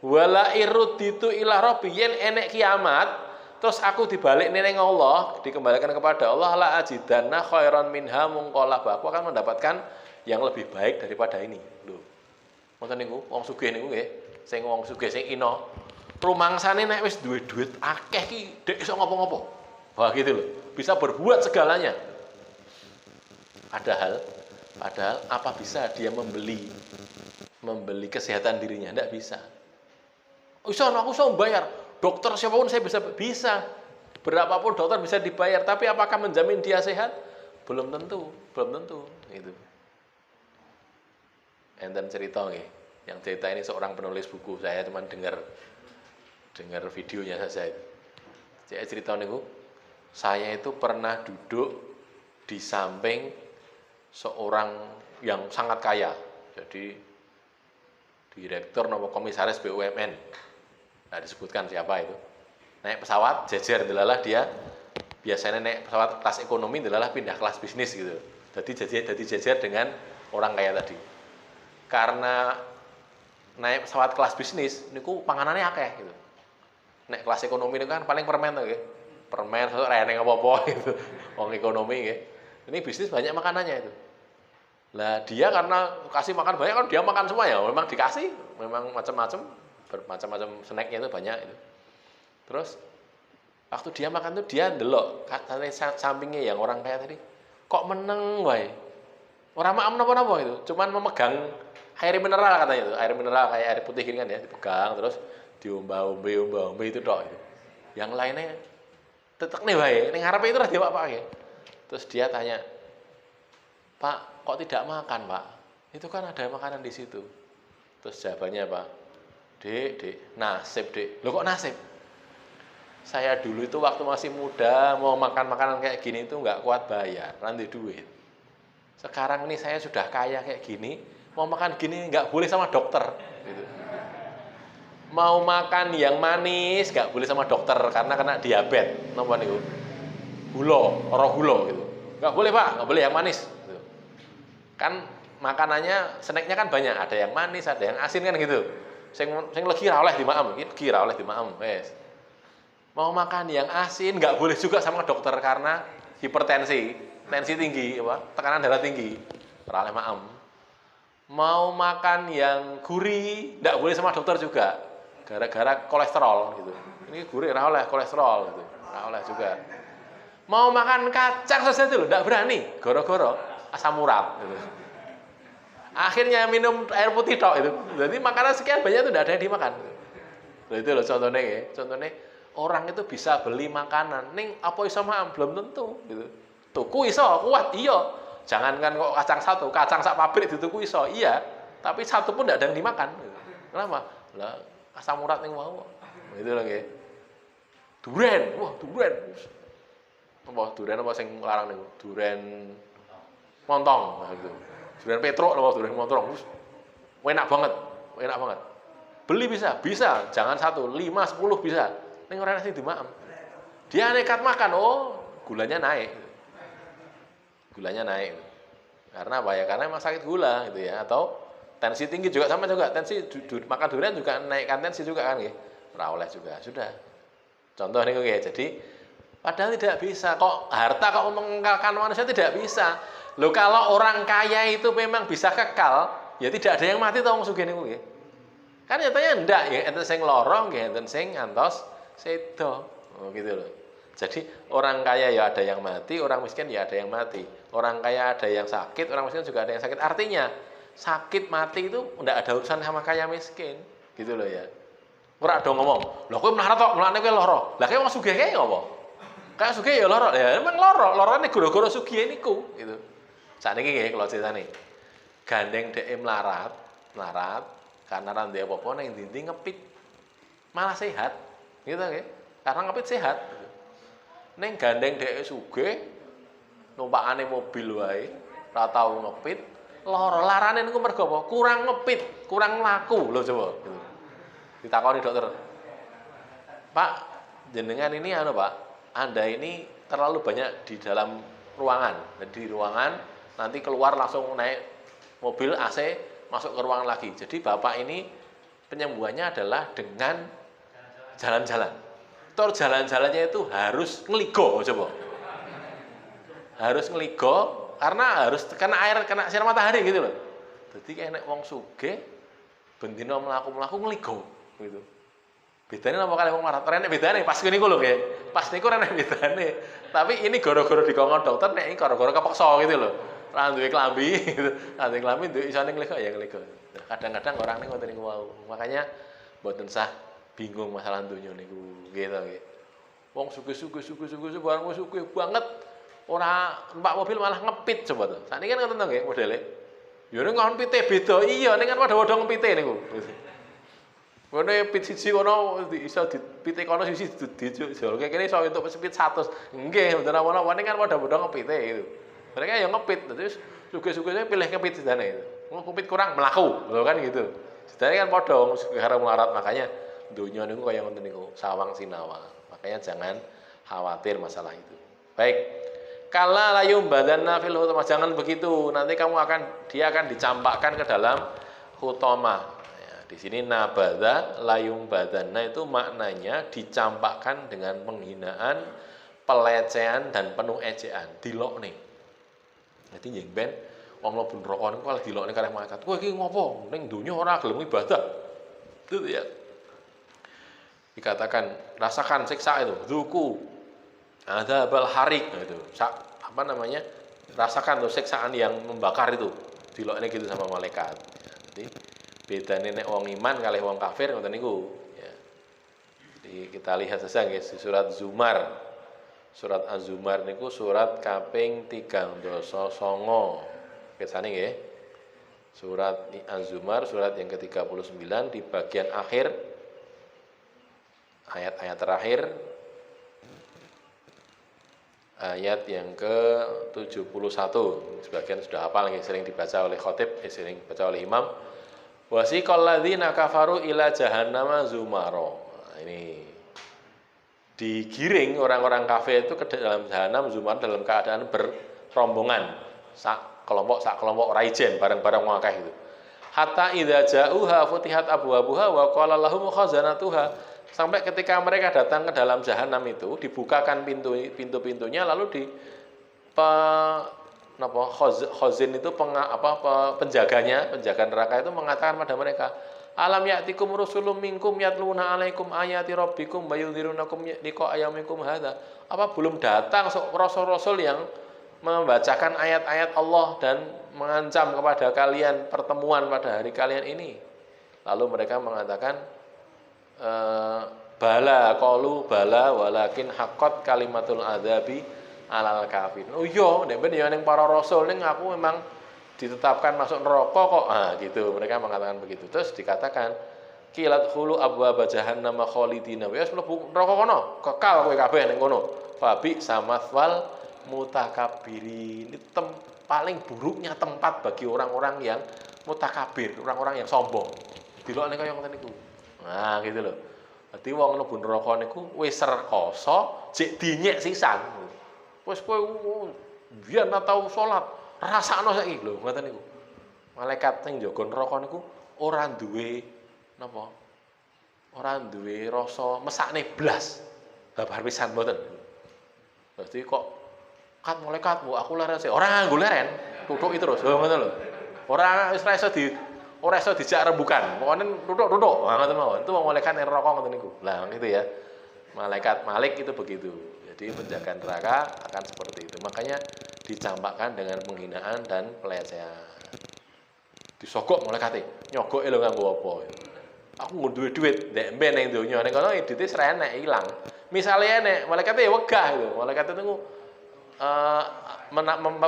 Wala irudditu ila rabbi, yen enek kiamat terus aku dibalik ning Allah, dikembalikan kepada Allah, la ajidanna khairan minha munqalab. Aku akan mendapatkan yang lebih baik daripada ini. Lho. Ngoten niku, wong sugih niku nggih. Sing wong sugih sing ino, rumangsane nek wis duwe duit akeh ki dek iso ngopo-ngopo. Wah gitu loh. Bisa berbuat segalanya. Padahal apa bisa dia membeli kesehatan dirinya? Tidak bisa. Aku bisa membayar. Dokter siapapun saya bisa. Berapapun dokter bisa dibayar, tapi apakah menjamin dia sehat? Belum tentu. Gitu. Enten cerita nggih. Yang cerita ini seorang penulis buku, saya cuma dengar videonya saja. Saya cerita niku, saya itu pernah duduk di samping seorang yang sangat kaya, jadi direktur atau komisaris BUMN. Nah, disebutkan siapa itu. Naik pesawat jejer delalah dia. Biasanya naik pesawat kelas ekonomi delalah pindah kelas bisnis gitu. Jadi jejer dengan orang kaya tadi. karena naik pesawat kelas bisnis niku panganannya akeh gitu. Nek kelas ekonomi itu kan paling permen tuh nggih. Permen sesuk reneng apa-apa gitu. Wong ekonomi nggih. Ini bisnis banyak makanannya itu. Lah dia karena kasih makan banyak kan dia makan semua ya, memang dikasih, memang macam-macam, bermacam-macam snacknya itu banyak itu. Terus waktu dia makan tuh dia ndelok katanya sampingnya yang orang kaya tadi, kok meneng wae. Orang maam napa-napa itu, cuman memegang air mineral katanya itu, air mineral kayak air putih gini kan ya, dipegang terus diomba-ombe itu tok itu. Yang lainnya tetek nih wae, ning ngarepe itu ora diwak Pak ya. Terus dia tanya, "Pak, kok tidak makan, Pak? Itu kan ada makanan di situ." Terus jawabannya, "Pak, Dek, nasib, Dek." "Loh kok nasib?" "Saya dulu itu waktu masih muda mau makan makanan kayak gini itu nggak kuat bayar, nanti duit. Sekarang ini saya sudah kaya kayak gini, mau makan gini nggak boleh sama dokter." Gitu. Mau makan yang manis nggak boleh sama dokter karena kena diabetes, napa niku? Gula gitu. Nggak boleh Pak, nggak boleh yang manis. Gitu. Kan makanannya, snacknya kan banyak, ada yang manis, ada yang asin kan gitu. Sing legi ra oleh dimaem, iki legi ra oleh dimaem, wes. Mau makan yang asin nggak boleh juga sama dokter karena hipertensi, tensi tinggi, apa? Tekanan darah tinggi, ra oleh maem. Mau makan yang gurih nggak boleh sama dokter juga, gara-gara kolesterol gitu. Ini gurih ra oleh kolesterol gitu, ra oleh juga. Mau makan kacang saja dulu nggak berani, goro-goro asam urat gitu. Akhirnya minum air putih tok itu. Jadi makanan sekian banyak itu tidak ada yang dimakan. Loh, itu loh contohnya ya. Contohnya orang itu bisa beli makanan, ning apa iso makan belum tentu gitu. Tuku iso kuat iya. Jangankan kok kacang sak pabrik dituku iso. Iya, tapi satu pun tidak ada yang dimakan. Kenapa? Lah asam urat ning mau. Gitu loh nggih. Duren, wah duren. Apa duren apa sing larang niku? Duren montong gitu. Duren petruk apa duren montong. Enak banget. Beli bisa, jangan 1, 5, 10 bisa. Ning ora nasi dimaem. Dia nekat makan, gulanya naik. Karena apa ya? Karena emang sakit gula gitu ya, atau tensi tinggi juga sama juga. Tensi makan durian juga naikkan tensi juga kan nggih. Ora oleh juga. Sudah. Contoh niku nggih. Jadi padahal tidak bisa. Kok harta kok mengekalkan manusia tidak bisa. Loh kalau orang kaya itu memang bisa kekal, ya tidak ada yang mati tau wong sugih niku nggih. Kan nyatanya ndak ya, enten sing lara nggih, enten sing ngantos sedo. Oh gitu loh. Jadi orang kaya ya ada yang mati, orang miskin ya ada yang mati. Orang kaya ada yang sakit, orang miskin juga ada yang sakit. Artinya sakit mati itu ndak ada urusan sama kaya miskin, gitu loh ya. Ora ada ngomong, "Lho kowe melarat tok, mulane kowe lara." Lah kowe wong sugih kae ngopo? Kayak sugih ya lara. Ya emang lorone gara-gara sugih niku gitu. Sakniki nggih kula critane. Gandeng dhek melarat karena ra ndek apa-apa ning ndi ngepit. Malah sehat. Gitu nggih. Karena ngepit sehat. Ning gandeng dhek sugih numpakane mobil wae, ora tau ngepit, lara. Larane niku mergo apa? Kurang ngepit, kurang laku lho coba gitu. Ditakoni dokter. "Pak, jenengan ini Pak, Anda ini terlalu banyak di dalam ruangan. Di ruangan nanti keluar langsung naik mobil AC masuk ke ruangan lagi. Jadi Bapak ini penyembuhannya adalah dengan jalan-jalan. Tor jalan-jalannya itu harus ngeligo coba. Harus ngeligo karena harus kena air, kena sinar matahari gitu loh. Jadi kayak nek wong sugih bendina mlaku-mlaku ngeligo gitu. Bedane napa kalih wong melarat? Rene bedane pas niku lho nggih. Pas niku rene bedane. Tapi ini gara-gara dikongkon dokter nek iki gara-gara kepeksa gitu lho. Ora duwe klambi gitu. Ora duwe klambi duwe isane nglego ya nglego. Nah, kadang-kadang orang niku ngoten niku wau. Makanya mboten sah bingung masalah donya niku gitu nggih. Wong sugih banget ora numpak mobil malah ngepit coba to. Sakniki kan ngoten to nggih modele. Ya ning kon pite beda. Iya ning kan padha-padha ngepite niku. Ngene pit siji kono iso dipite kono siji dijolke kene iso entuk pit 100. Nggih, mboten apa-apa ning kan padha-padha ngepite gitu. Mereka yang ngepit, terus sugih-sugihnya pilih ngepit sedane itu. Ngepit kurang melaku, lho kan gitu. Sedane kan padha sugih karo melarat, makanya donya niku kaya ngoten niku, sawang sinawa. Makanya jangan khawatir masalah itu. Baik. Kala layum badanna fil hutama, jangan begitu. Nanti dia akan dicampakkan ke dalam hutomah. Ya, di sini nabadha layung badana itu maknanya dicampakkan dengan penghinaan, pelecehan dan penuh ejaan, dilokne. Jadi yang ben wong mlebu neraka niku malah dilokne kalih malaikat. Kowe iki ngopo? Ning donya ora gelem ibadah. Itu ya. Dikatakan rasakan siksa itu, zuku adzabal harik itu. Apa namanya? Rasakan tuh siksaan yang membakar itu. Dilokne gitu sama malaikat. Ya, jadi bedane nek wong iman kalih wong kafir ngoten niku, ya. Jadi kita lihat saja guys di surat Zumar. Surat Az-Zumar niku surat kaping 39. Kesane nggih. Surat Az-Zumar surat yang ke-39 di bagian akhir ayat-ayat terakhir, ayat yang ke-71. Sebagian sudah hafal nggih, sering dibaca oleh khatib, sering dibaca oleh imam. Wasiqal ladzina kafaru ila jahannama zumara. Nah, ini digiring orang-orang kafir itu ke dalam jahanam zumar dalam keadaan berombongan, sak kelompok raijen bareng-bareng ngakeh itu. Hatta idza ja'uha futihat abwabuha wa qala lahum khazanatuha. Sampai ketika mereka datang ke dalam jahanam itu dibukakan pintu-pintunya lalu khazin itu penjaga neraka itu mengatakan pada mereka, alam ya'tikum rusulun minkum yatluna alaikum ayati rabbikum wa yundzirunakum liqa ayamikum hadza. Apa belum datang rasul-rasul yang membacakan ayat-ayat Allah dan mengancam kepada kalian pertemuan pada hari kalian ini? Lalu mereka mengatakan, bala qalu bala walakin haqqat kalimatul adzabi alal kafir. Oh iya, nek ben ya ning para rasul ning aku memang ditetapkan masuk neraka kok. Ah gitu, mereka mengatakan begitu. Terus dikatakan qilat khulu abwaaba jahannam khalidina. Wis mlebu neraka kono, kekal kowe kabeh ning kono. Fabi samathwal mutakabbirin. Ini paling buruknya tempat bagi orang-orang yang mutakabir, orang-orang yang sombong. Dilokne kaya ngoten niku. Nah, gitu loh. Dadi wong mlebu neraka niku wis rekoso, jek dinyek sisan. Wis kowe biyen tau salat, rasakno saiki lho, ngoten niku. Malaikat sing jaga neraka niku ora duwe napa? Ora duwe rasa mesakne blas. Babar pisan mboten. Dadi kok kat malaikat aku leren sih. Ora nganggo leren, tutuki terus. Lho ngoten lho. Ora wis ora iso dijak rembukan. Pokoknya tutuk. Nah, ngoten mawon. Itu wong malaikat ning neraka ngoten niku. Lah gitu ya. Malaikat Malik itu begitu. Jadi penjaga neraka akan seperti itu. Makanya dicampakkan dengan penghinaan dan pelecehan. Disogok malaikate, nyogoke lho nganggo apa. Aku nggo duwe duit, ndek mben ning donya ning kono duite srenek ilang. Misale nek malaikate wegah lho. Malaikat itu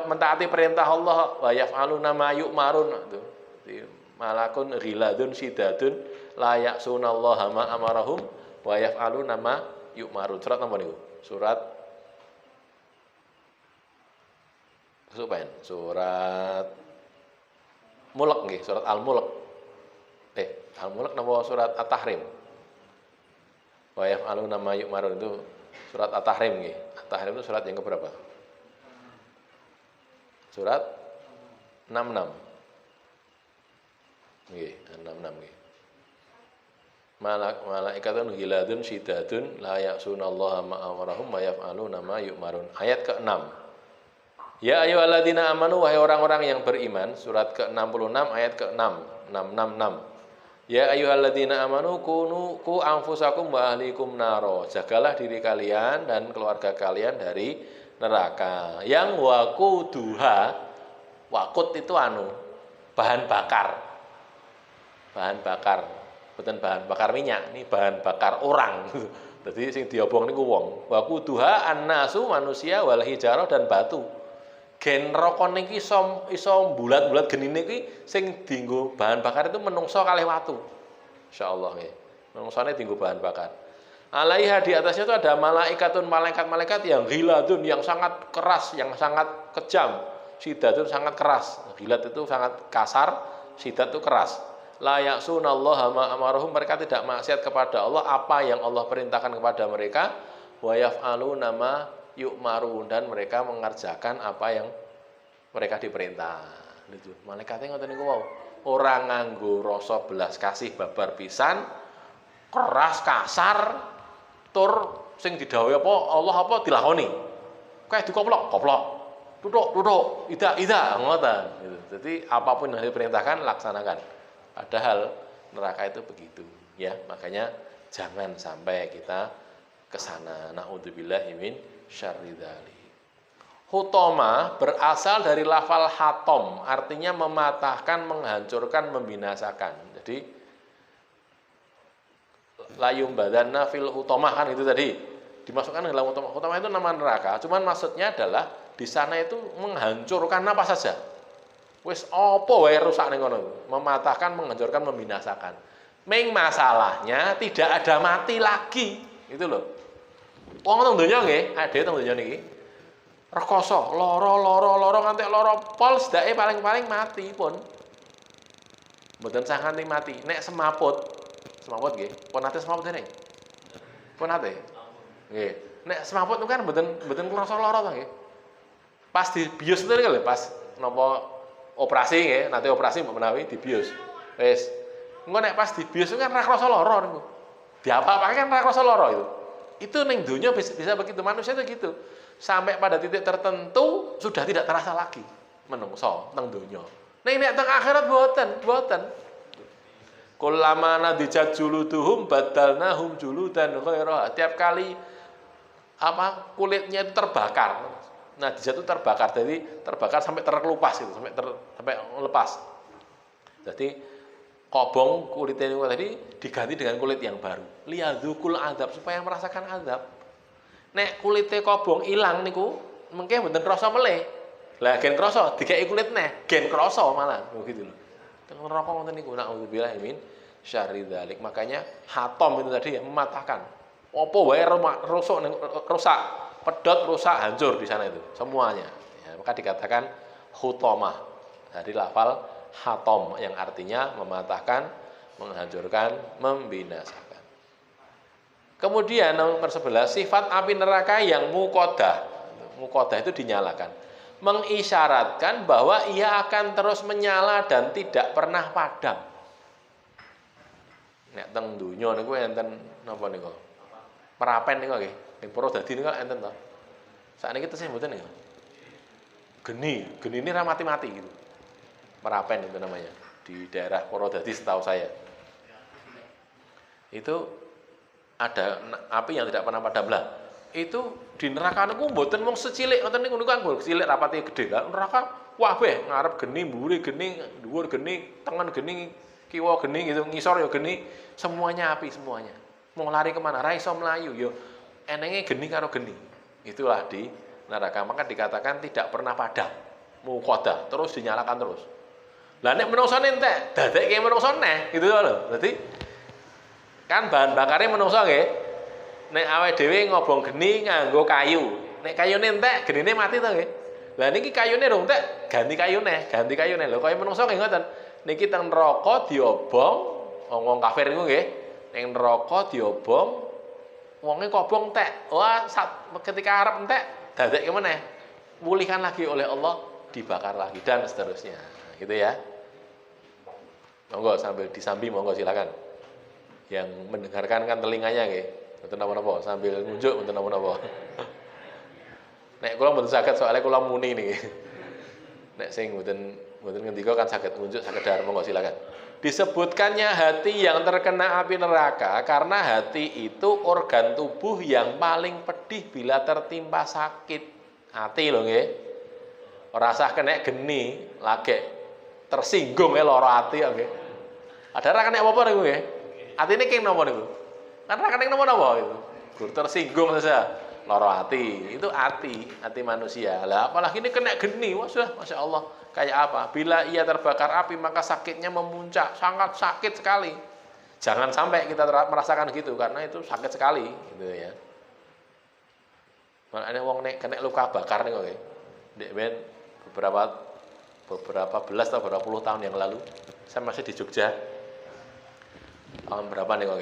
mentaati perintah Allah, wa yaf'aluna ma yu'marun itu. Malakun ghiladun sidadun la ya'sunallaha ma amarahum wa yaf'aluna ma yu'marun. Surat napa niku? Surat Mulk nggih, surat Al-Mulk. Al-Mulk napa surat At-Tahrim? Wa yaf'aluna ma yu'marun itu surat At-Tahrim nggih. At-Tahrim itu surat yang keberapa? Surat 66. Nggih, 66 nggih. Malaikatun ghiladun syidadun la ya'sunallaha ma amarahum wa yaf'aluna ma yu'marun. Ayat ke-6. Ya ayyuhalladzina amanu, wahai orang-orang yang beriman, surat ke-66 ayat ke-6, 666. Ya ayyuhalladzina amanu ku anfusakum wa ahlikum naro. Jagalah diri kalian dan keluarga kalian dari neraka. Yang waquduha, waqud itu bahan bakar. Bahan bakar, bukan bahan bakar minyak, ini bahan bakar orang. Jadi sing diobong niku wong. Waquduha annasu, manusia, wal hijarah dan batu. Gen rokok niki iso bulat-bulat genine iki sing dienggo bahan bakar itu menungso kalih watu. Insyaallah nggih. Menungsone dienggo bahan bakar. Alaiha, di atasnya itu ada malaikatun, malaikat-malaikat yang ghiladun, yang sangat keras, yang sangat kejam. Sidatun sangat keras. Ghilad itu sangat kasar, sidat itu keras. La ya'sunallaha ma amarahum, mereka tidak maksiat kepada Allah apa yang Allah perintahkan kepada mereka. Wa yaf'aluna ma yu'marun, dan mereka mengerjakan apa yang mereka diperintah. Itu malaikatnya ngoten niku wau. ora nganggo rasa belas kasih babar pisan, keras kasar, tur sing didhawuhi apa Allah apa dilakoni. Kayak dikoplok, koplok. Duduk, ida, ngoten gitu. Jadi apapun yang diperintahkan laksanakan. Padahal neraka itu begitu, ya. Makanya jangan sampai kita ke sana. Nauzubillahi min syarri dzalik. Hutoma berasal dari lafal hatom, artinya mematahkan, menghancurkan, membinasakan. Jadi layum badanna fil hutomah kan itu tadi dimasukkan dalam hutomah. Hutomah itu nama neraka, cuman maksudnya adalah di sana itu menghancurkan apa saja. Wis apa wae rusak ning kono, mematahkan, menghancurkan, membinasakan. Masalahnya tidak ada mati lagi, itu loh. Wong teng donya nggih, ade teng donya niki. Rekoso, loro nganti loro pol sedake paling-paling mati pun. Mboten sah nganti mati. Nek semaput nggih. Pun nate semaput dene. Pun nate. Nggih. Nek semaput itu kan mboten krasa lara to nggih. Pas dibius itu lho, pas napa operasi nggih, nate operasi mbok menawi dibius. Wis. Engko nek pas dibius itu kan ra krasa lara niku. Diapa-apake kan ra krasa lara itu. Itu ning donya bisa begitu, manusia itu gitu. Sampai pada titik tertentu sudah tidak terasa lagi menungso teng donya. Nek teng akhirat boten. Kullama nadijat juluduhum badalnahum juludan ghairaha. Tiap kali kulitnya itu terbakar. Nadijat itu terbakar, jadi terbakar sampai terkelupas itu, sampai lepas. Jadi kobong kulitnya itu tadi diganti dengan kulit yang baru. Liyadzukul adzab, supaya merasakan azab. Nek kulite kobong ilang niku mengke mboten krasa meleh. Lah gen krasa dikeki kulit neh, gen krasa malah begitu lho. Teng neraka ngoten niku naudzubillah min syarri dzalik. Makanya hatom itu tadi ya, mematahkan. Apa wae rusak, pedot rusak, hancur di sana itu semuanya. Ya, maka dikatakan hutomah. Dari lafal hatom yang artinya mematahkan, menghancurkan, membinasakan. Kemudian nomor 11, sifat api neraka yang mukodah. Mukodah itu dinyalakan. Mengisyaratkan bahwa ia akan terus menyala dan tidak pernah padam. Nek teng donya niku enten napa niku? Merapen niku nggih. Ning para dadi niku enten to. Sakniki tesih mboten niku. Geni ini ra mati-mati gitu. Merapen itu namanya di daerah Purwodadi setahu saya. Itu ada api yang tidak pernah padam lah. Itu di neraka niku mboten mung secilik ngoten niku kan cilik rapati gede. Lah neraka kabeh ngarep geni, mburi geni, dhuwur geni, tengen geni, kiwa geni gitu, ngisor ya geni, semuanya api semuanya. Mau lari kemana? Ra iso mlayu yo enenge geni karo geni. Itulah di neraka. Maka dikatakan tidak pernah padam. Muqaddah, terus dinyalakan terus. Lah nek menungso entek, dadekke menungso neh gitu lho. Berarti kan bahan bakarnya menungso nggih. Nek awake dhewe ngobong geni nganggo kayu. Nek kayune entek, genine mati to nggih. Lah niki kayune rung entek, ganti kayune. Lho kaya menungso nggih ngoten. Niki teng neraka diobong, wong kafir niku nggih. Ning neraka diobong, wonge kobong entek. Wah, ketika arep entek, dadekke meneh. Pulihkan lagi oleh Allah, dibakar lagi dan seterusnya. Gitu ya. Monggo sambil disambi monggo silakan. Yang mendengarkan kan telinganya nggih. Mboten napa-napa sambil ngunjuk mboten napa-napa. Nek kula mboten saged soalnya kula muni niki. Nek sing mboten ngendika kan saged ngunjuk sakedar monggo silakan. Disebutkannya hati yang terkena api neraka karena hati itu organ tubuh yang paling pedih bila tertimpa sakit. Hati lho nggih. Ora usah kena geni, lagi tersinggung lara ati nggih. Ada ra kena apa-apa niku nggih. Atine keng napa niku? Kan ra kena napa-napa itu. Gur tersinggung saja. Lara ati, itu hati manusia. Lah apalagi ini kena geni, wah sudah Masya Allah. Kayak apa? Bila ia terbakar api maka sakitnya memuncak, sangat sakit sekali. Jangan sampai kita merasakan gitu karena itu sakit sekali, gitu ya. Mana ada wong nek kena luka bakar nih kok. Dek ben beberapa belas atau beberapa puluh tahun yang lalu saya masih di Jogja. Tahun berapa nih kok?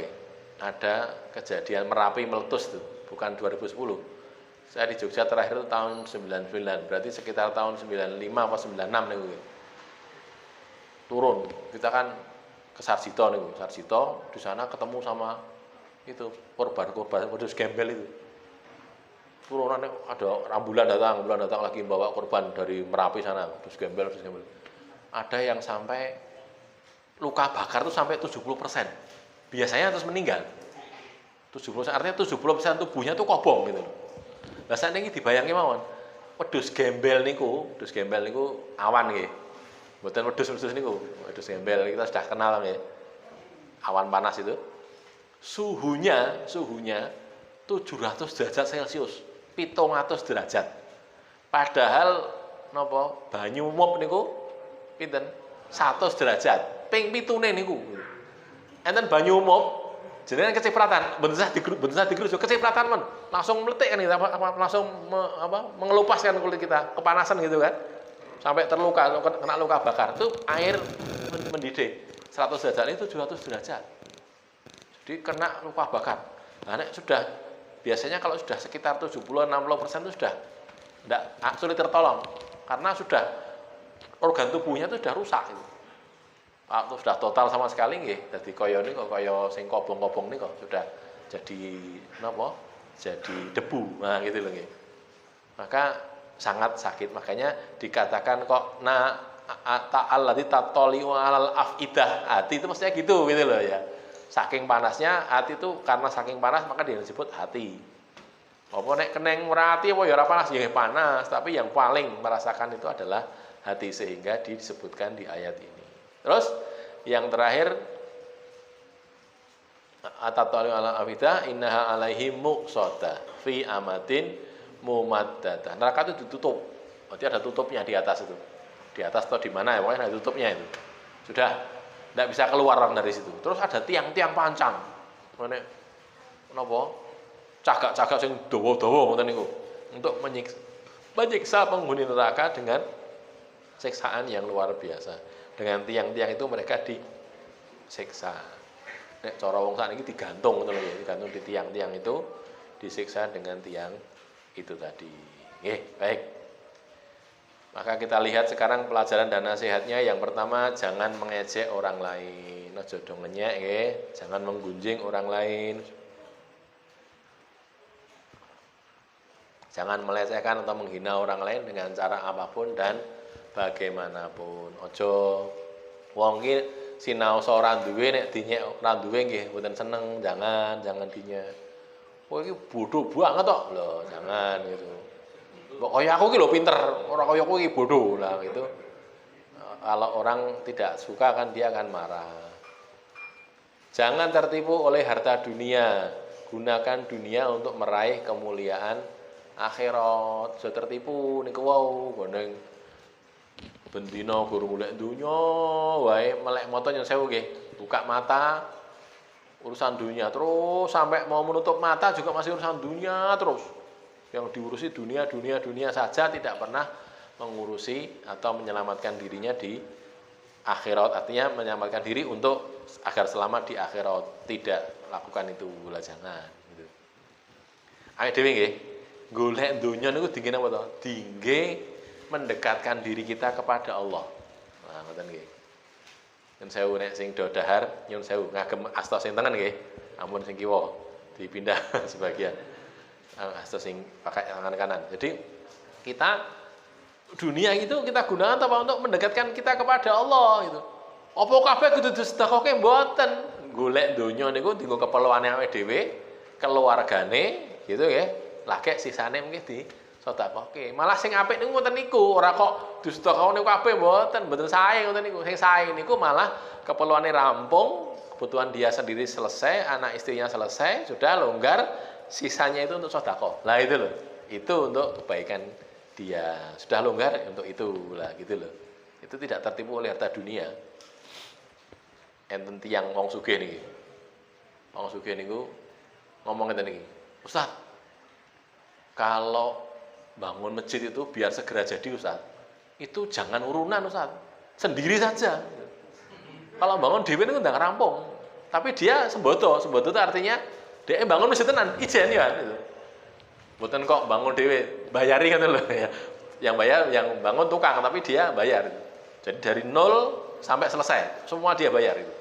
Ada kejadian Merapi meletus tuh, bukan 2010. Saya di Jogja terakhir itu tahun 99, berarti sekitar tahun 95 atau 96 nih. turun. Kita kan ke Sarjito nih, Sarjito di sana ketemu sama itu korban wedhus gembel itu. Turunan ada ambulan datang lagi bawa korban dari Merapi sana, wedhus gembel. Ada yang sampai luka bakar tuh sampai 70%. Biasanya terus meninggal. 70%, artinya 70% tubuhnya tuh kobong gitu. Lah sakniki dibayangke mawon. Wedhus gembel niku awan nggih. Mboten wedhus niku, wedhus gembel kita sudah kenal nggih. Awan panas itu. Suhunya 700 derajat Celcius, 700 derajat. Padahal napa banyu mop niku pinten? 100 derajat. Ping 7ne niku. Enten banyu mop jenengan kecipratan, bensah digerus kecipratan men, langsung meletik kan kita, langsung mengelupaskan kulit kita, kepanasan gitu kan, sampai terluka, kena luka bakar. Itu air mendidih 100 derajat itu 700 derajat. Jadi kena luka bakar. Nah, sudah biasanya kalau sudah sekitar 70-60% itu sudah tidak sulit tertolong karena sudah organ tubuhnya itu sudah rusak itu. Waktu sudah total sama sekali nggih, dadi kaya niku kaya sing kobong-kobong niku sudah jadi napa? Jadi debu. Nah, gitu loh nggih. Maka sangat sakit. Makanya dikatakan kok ta'allati tatoli'u 'alal afidah. Hati itu maksudnya gitu loh ya. Saking panasnya hati itu, karena saking panas maka dia disebut hati. Apa nek keneng merati apa ya ora panas, ya panas, tapi yang paling merasakan itu adalah hati, sehingga disebutkan di ayat ini. Terus yang terakhir atatali ala afidah innaha alaihim muqsada fi amatin mumaddadah. Neraka itu ditutup. Berarti ada tutupnya di atas itu. Di atas atau di mana ya, pokoknya ada tutupnya itu. Sudah tidak bisa keluar dari situ. Terus ada tiang-tiang pancang. Mana napa? Cagak-cagak sing dawa-dawa ngoten niku. Untuk menyiksa penghuni neraka dengan siksaan yang luar biasa. Dengan tiang-tiang itu mereka disiksa. Nek cara wong sakniki digantung ngoten lho ya, digantung di tiang-tiang itu, disiksa dengan tiang itu tadi. Nggih, baik. Maka kita lihat sekarang pelajaran dan nasihatnya. Yang pertama, jangan mengejek orang lain. Aja do ngenyek nggih, jangan menggunjing orang lain. Jangan melecehkan atau menghina orang lain dengan cara apapun dan bagaimanapun. Ojo wong iki sinaosa ora duwe nek dinyek ora duwe nggih mboten seneng, jangan dinyek. Kowe iki bodoh banget tok. Lho, jangan gitu. Kok kaya aku iki lho pinter, ora kaya kowe iki bodoh. Lah gitu. Kalau orang tidak suka kan dia akan marah. Jangan tertipu oleh harta dunia. Gunakan dunia untuk meraih kemuliaan akhirat. Aja tertipu niku wau gondeng bendina guru golek dunya wae melek mata nyen sewu nggih, buka mata urusan dunia terus sampai mau menutup mata juga masih urusan dunia terus. Yang diurusi dunia saja, tidak pernah mengurusi atau menyelamatkan dirinya di akhirat. Artinya menyelamatkan diri untuk agar selamat di akhirat. Tidak lakukan itu, lah jangan gitu. Awake dhewe nggih golek dunya niku dingge napa to? Dingge mendekatkan diri kita kepada Allah. Nah, ngoten nggih. Nyun sewu nek sing do dahar, nyun sewu ngagem asta sing tengen nggih. Ampun sing kiwa dipindah sebagian. Asta sing pakai tangan kanan. Jadi kita dunia itu kita gunakan apa untuk mendekatkan kita kepada Allah gitu. Apa kabeh kudu disedekahke mboten. Golek donya niku dienggo keperluane awake dhewe, keluargane gitu nggih. Lagek sisane mungkin di sedekahke. Malah sing apik niku ngoten niku, ora kok disedekahne kabeh mboten sae ngoten niku. Sing sae niku malah keperluane rampung, kebutuhan dia sendiri selesai, anak istrinya selesai, sudah longgar, sisanya itu untuk sedekah. Lah itu loh. Itu untuk kebaikan dia. Sudah longgar untuk itu lah gitu loh. Itu tidak tertipu oleh harta dunia. Enten tiyang wong sugih niki. Wong sugih niku ngomong ngeten niki. Ustaz, kalau bangun masjid itu biar segera jadi Ustaz, itu jangan urunan Ustaz, sendiri saja. Kalau bangun dhewe itu ndang rampung, tapi dia sembodo itu artinya dia bangun masjid tenan, ijen ya gitu. Mboten kok bangun dhewe, bayari ngoten lho ya. Yang bayar yang bangun tukang, tapi dia bayar. Jadi dari 0 sampai selesai, semua dia bayar itu.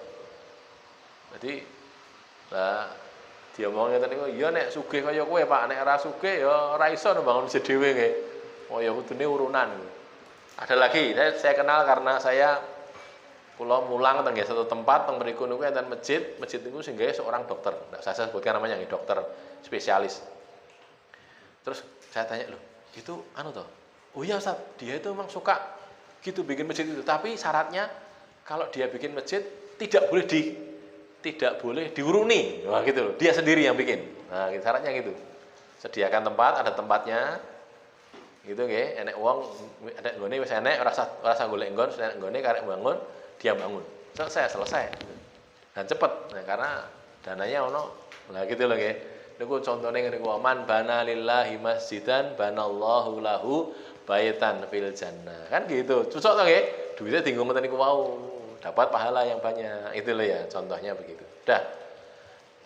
Jadi lah dia ngomongnya tadi, iya nek sugih kaya kowe Pak, nek ora sugih ya ora iso bangun masjid dhewe nggih. Oh ya kudune urunan. Ada lagi, saya kenal karena saya kula mulang teng satu tempat teng mriku niku enten masjid niku sing gawe seorang dokter. Nah, saya sebutkan namanya nggih, dokter spesialis. Terus saya tanya, "Loh, itu anu toh?" "Oh iya Ustaz, dia itu memang suka gitu bikin masjid itu, tapi syaratnya kalau dia bikin masjid tidak boleh diuruni." Wah gitu loh, dia sendiri yang bikin. Nah, syaratnya gitu. Sediakan tempat, ada tempatnya. Gitu nggih, enek wong enek nggone wis enek ora usah golek nggon, enek nggone karek bangun, dia bangun. Selesai. Dan cepet. Nah, karena dananya ono. Lah gitu loh nggih. Niku contone ngene ku, man bana lillahi masjidan banallahu lahu baitan fil jannah. Kan gitu. Cocok to nggih? Duitnya dienggo ngoten niku wau, dapat pahala yang banyak. Itu loh ya, contohnya begitu. Dah.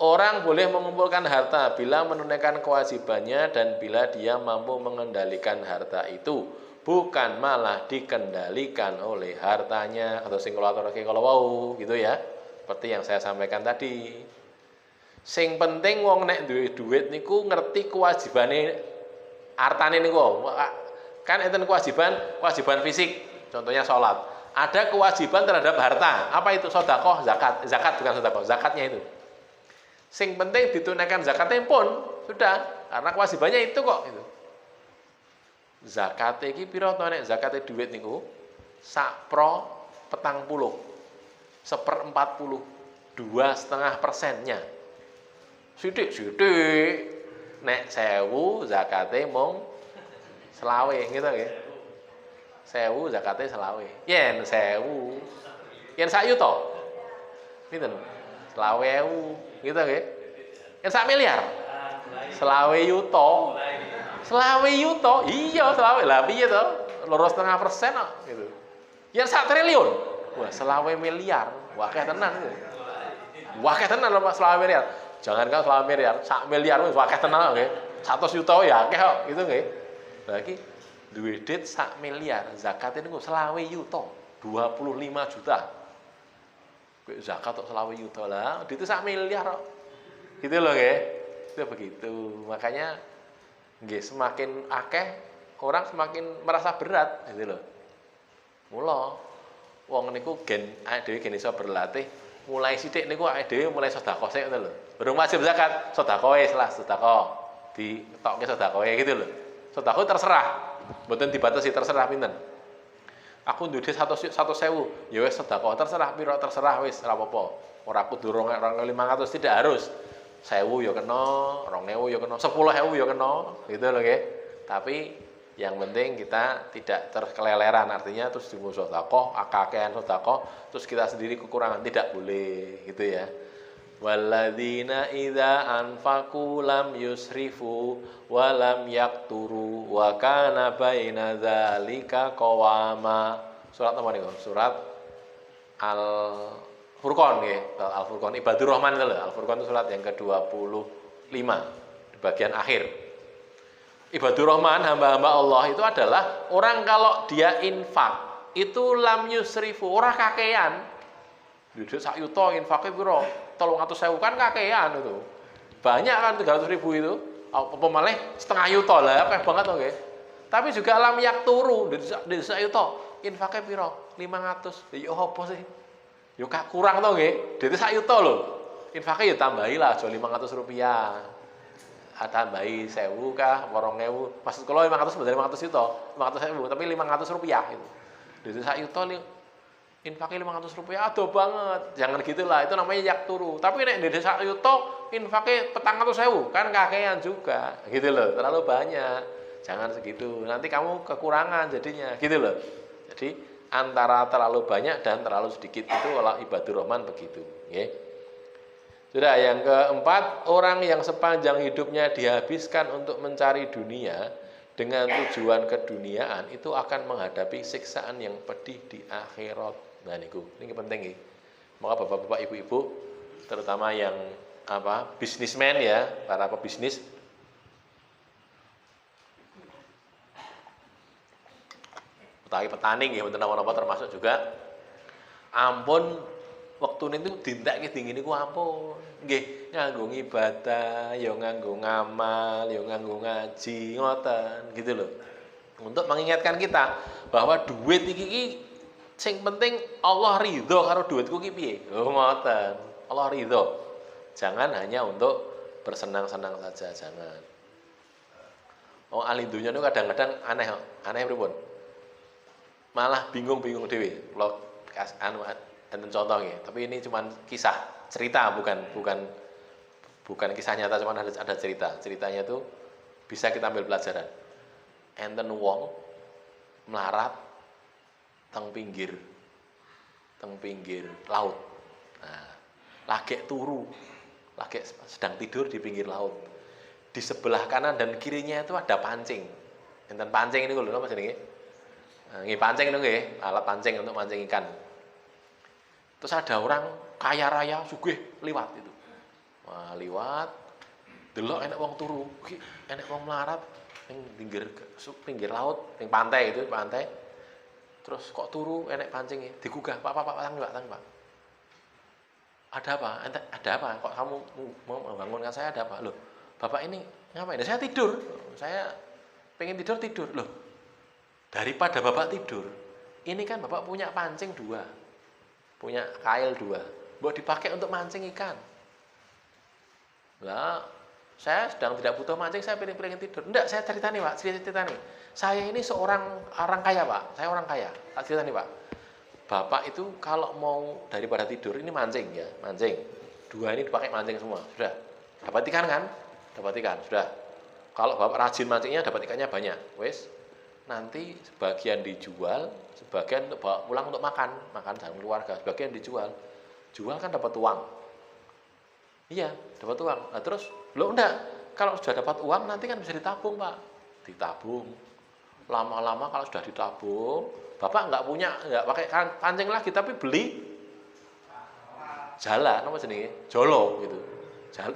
Orang boleh mengumpulkan harta bila menunaikan kewajibannya dan bila dia mampu mengendalikan harta itu, bukan malah dikendalikan oleh hartanya atau sing kula aturake kalau wau gitu ya. Seperti yang saya sampaikan tadi. Sing penting wong nek duwe duit niku ngerti kewajibane hartane niku. Kan enten kewajiban fisik, contohnya sholat. Ada kewajiban terhadap harta. Apa itu? Sedekah, zakat bukan sedekah, zakatnya itu. Sing penting ditunaikan zakatnya pun sudah, karena kewajibannya itu kok itu. Zakatnya iki pira to nek zakate duit niku? Sak pro 40. 1/40. 2,5%-nya. Sithik-sithik. Nek 1000 zakate mung 20 gitu nggih. 1000 zakate 20. Yen 1000. Yen 1 yuta. Pinten? 20.000. Gitu nggih. Yen 1 miliar. 20 yuta. 20 yuta. Iya, 20. Lah piye to? 2,5% kok gitu. Yen 1 triliun. Wah, 20 miliar. Wah, akeh tenan itu. Wah, akeh tenan lho Pak, 20 miliar. Jangankan 20 miliar, 1 miliar wis akeh tenan nggih. 100 yuta ya akeh kok, gitu nggih. Lah iki duwe duit 1 miliar, zakat niku 20 yuta, 25 juta. Kok zakat kok 20 yuta lah, itu 1 miliar kok. Gitu loh nggih. Itu begitu. Makanya nggih semakin akeh orang semakin merasa berat gitu loh. Mula wong niku awake dhewe iso berlatih mulai sithik niku awake dhewe mulai sedekah sik ngono lho. Durung wajib zakat, sedekah wis lah sedekah. Ditokke sedekah gitu lho. Sedekah terserah. Mboten dibatasi terserah pinten. Aku duwe 100.000, ya wis sedekah terserah piro terserah wis ora apa-apa. Ora kudu 2.500 tidak harus. 1.000 ya kena, 2.000 ya kena, 10.000 ya kena, gitu loh nggih. Tapi yang penting kita tidak terkeleleran, artinya terus di sedekah, akakean sedekah, terus kita sendiri kekurangan tidak boleh, gitu ya. Walladzina idza anfaqu lam yusrifu wa lam yaqturu wa kana baina dzalika qawama. Surat apa niku? Surat Al-Furqan nggih. Al-Furqan Ibadur Rahman itu lho. Al-Furqan itu surat yang ke-25 di bagian akhir. Ibadur Rahman, hamba-hamba Allah itu adalah orang kalau dia infak itu lam yusrifu, ora kakean. Duit 1 yuta infake piro? 300.000 kan kakean itu. Banyak kan 300.000 itu. Apa malah setengah yuta lah, akeh banget to nggih. Tapi juga lam yakturu, duit 1 yuta infake piro? 500. Ya apa sih? Ya kurang to nggih. Duit 1 yuta lho. Infake ya tambahi lah aja 500 rupiah. Tambahi 1.000 kah, 2.000. Maksud kula 500 bener 500 yuta, 500.000, tapi 500 rupiah itu. Duit 1 yuta infaknya 500 rupiah, aduh banget. Jangan gitulah, itu namanya yakturu. Tapi nek di 1 yuta infaknya 400.000, kan kakean juga. Gitu loh, terlalu banyak. Jangan segitu. Nanti kamu kekurangan jadinya, gitu loh. Jadi antara terlalu banyak dan terlalu sedikit itu kalau Ibadur Rahman begitu, nggih. Sudah, yang keempat, orang yang sepanjang hidupnya dihabiskan untuk mencari dunia dengan tujuan keduniaan itu akan menghadapi siksaan yang pedih di akhirat. Nah niku, ini penting nih. Maka bapak-bapak, ibu-ibu, terutama yang bisnismen ya, para pebisnis, utawi petani nggih wonten napa-napa termasuk juga ampun wektune niku dintekke dingin niku ampun. Nggih, nganggo ibadah, ya nganggo ngamal, ya nganggo ngaji, ngoten gitu loh. Untuk mengingatkan kita bahwa duit iki sing penting Allah ridho karo duitku ki piye. Oh ngoten. Allah ridho. Jangan hanya untuk bersenang-senang saja, jangan. Oh ahli dunya itu kadang-kadang aneh, aneh pripun? Malah bingung-bingung dhewe. Kula enten contoh nggih, tapi ini cuma kisah, cerita bukan kisah nyata, cuma ada cerita. Ceritanya itu bisa kita ambil pelajaran. Enten wong melarat teng pinggir laut. Nah, lagi turu, lagi sedang tidur di pinggir laut. Di sebelah kanan dan kirinya itu ada pancing. Enten pancing ini lho napa jenenge? Nggih pancing itu nggih, alat pancing untuk mancing ikan. Terus ada orang kaya raya sugih liwat itu. Wah, liwat delok enek wong turu, enek wong melarat ning pinggir laut, ning pantai itu, pantai. Terus kok turu enek pancingnya, digugah, Pak, tang, Pak. Ada apa? Ada apa? Kok kamu mau membangunkan saya, ada apa? Loh, Bapak ini ngapain? Saya tidur. Saya pengen tidur. Loh, daripada Bapak tidur, ini kan Bapak punya pancing 2. Punya kail 2. Buat dipakai untuk mancing ikan. Lah, saya sedang tidak butuh mancing, saya pengen tidur. Enggak, saya cerita nih, Pak. Cerita nih. Saya ini seorang orang kaya, Pak. Saya orang kaya. Tak cerita nih, Pak. Bapak itu kalau mau daripada tidur ini mancing ya, mancing. 2 ini dipakai mancing semua. Sudah. Dapat ikan kan? Dapat ikan, sudah. Kalau Bapak rajin mancingnya dapat ikannya banyak. Wes. Nanti sebagian dijual, sebagian untuk bawa pulang untuk makan sama keluarga, sebagian dijual. Jual kan dapat uang. Iya, dapat uang. Nah, terus lo enggak, kalau sudah dapat uang nanti kan bisa ditabung, Pak. Ditabung. Lama-lama kalau sudah ditabung, Bapak enggak pakai pancing lagi, tapi beli jala, apa jenenge? Jolo gitu.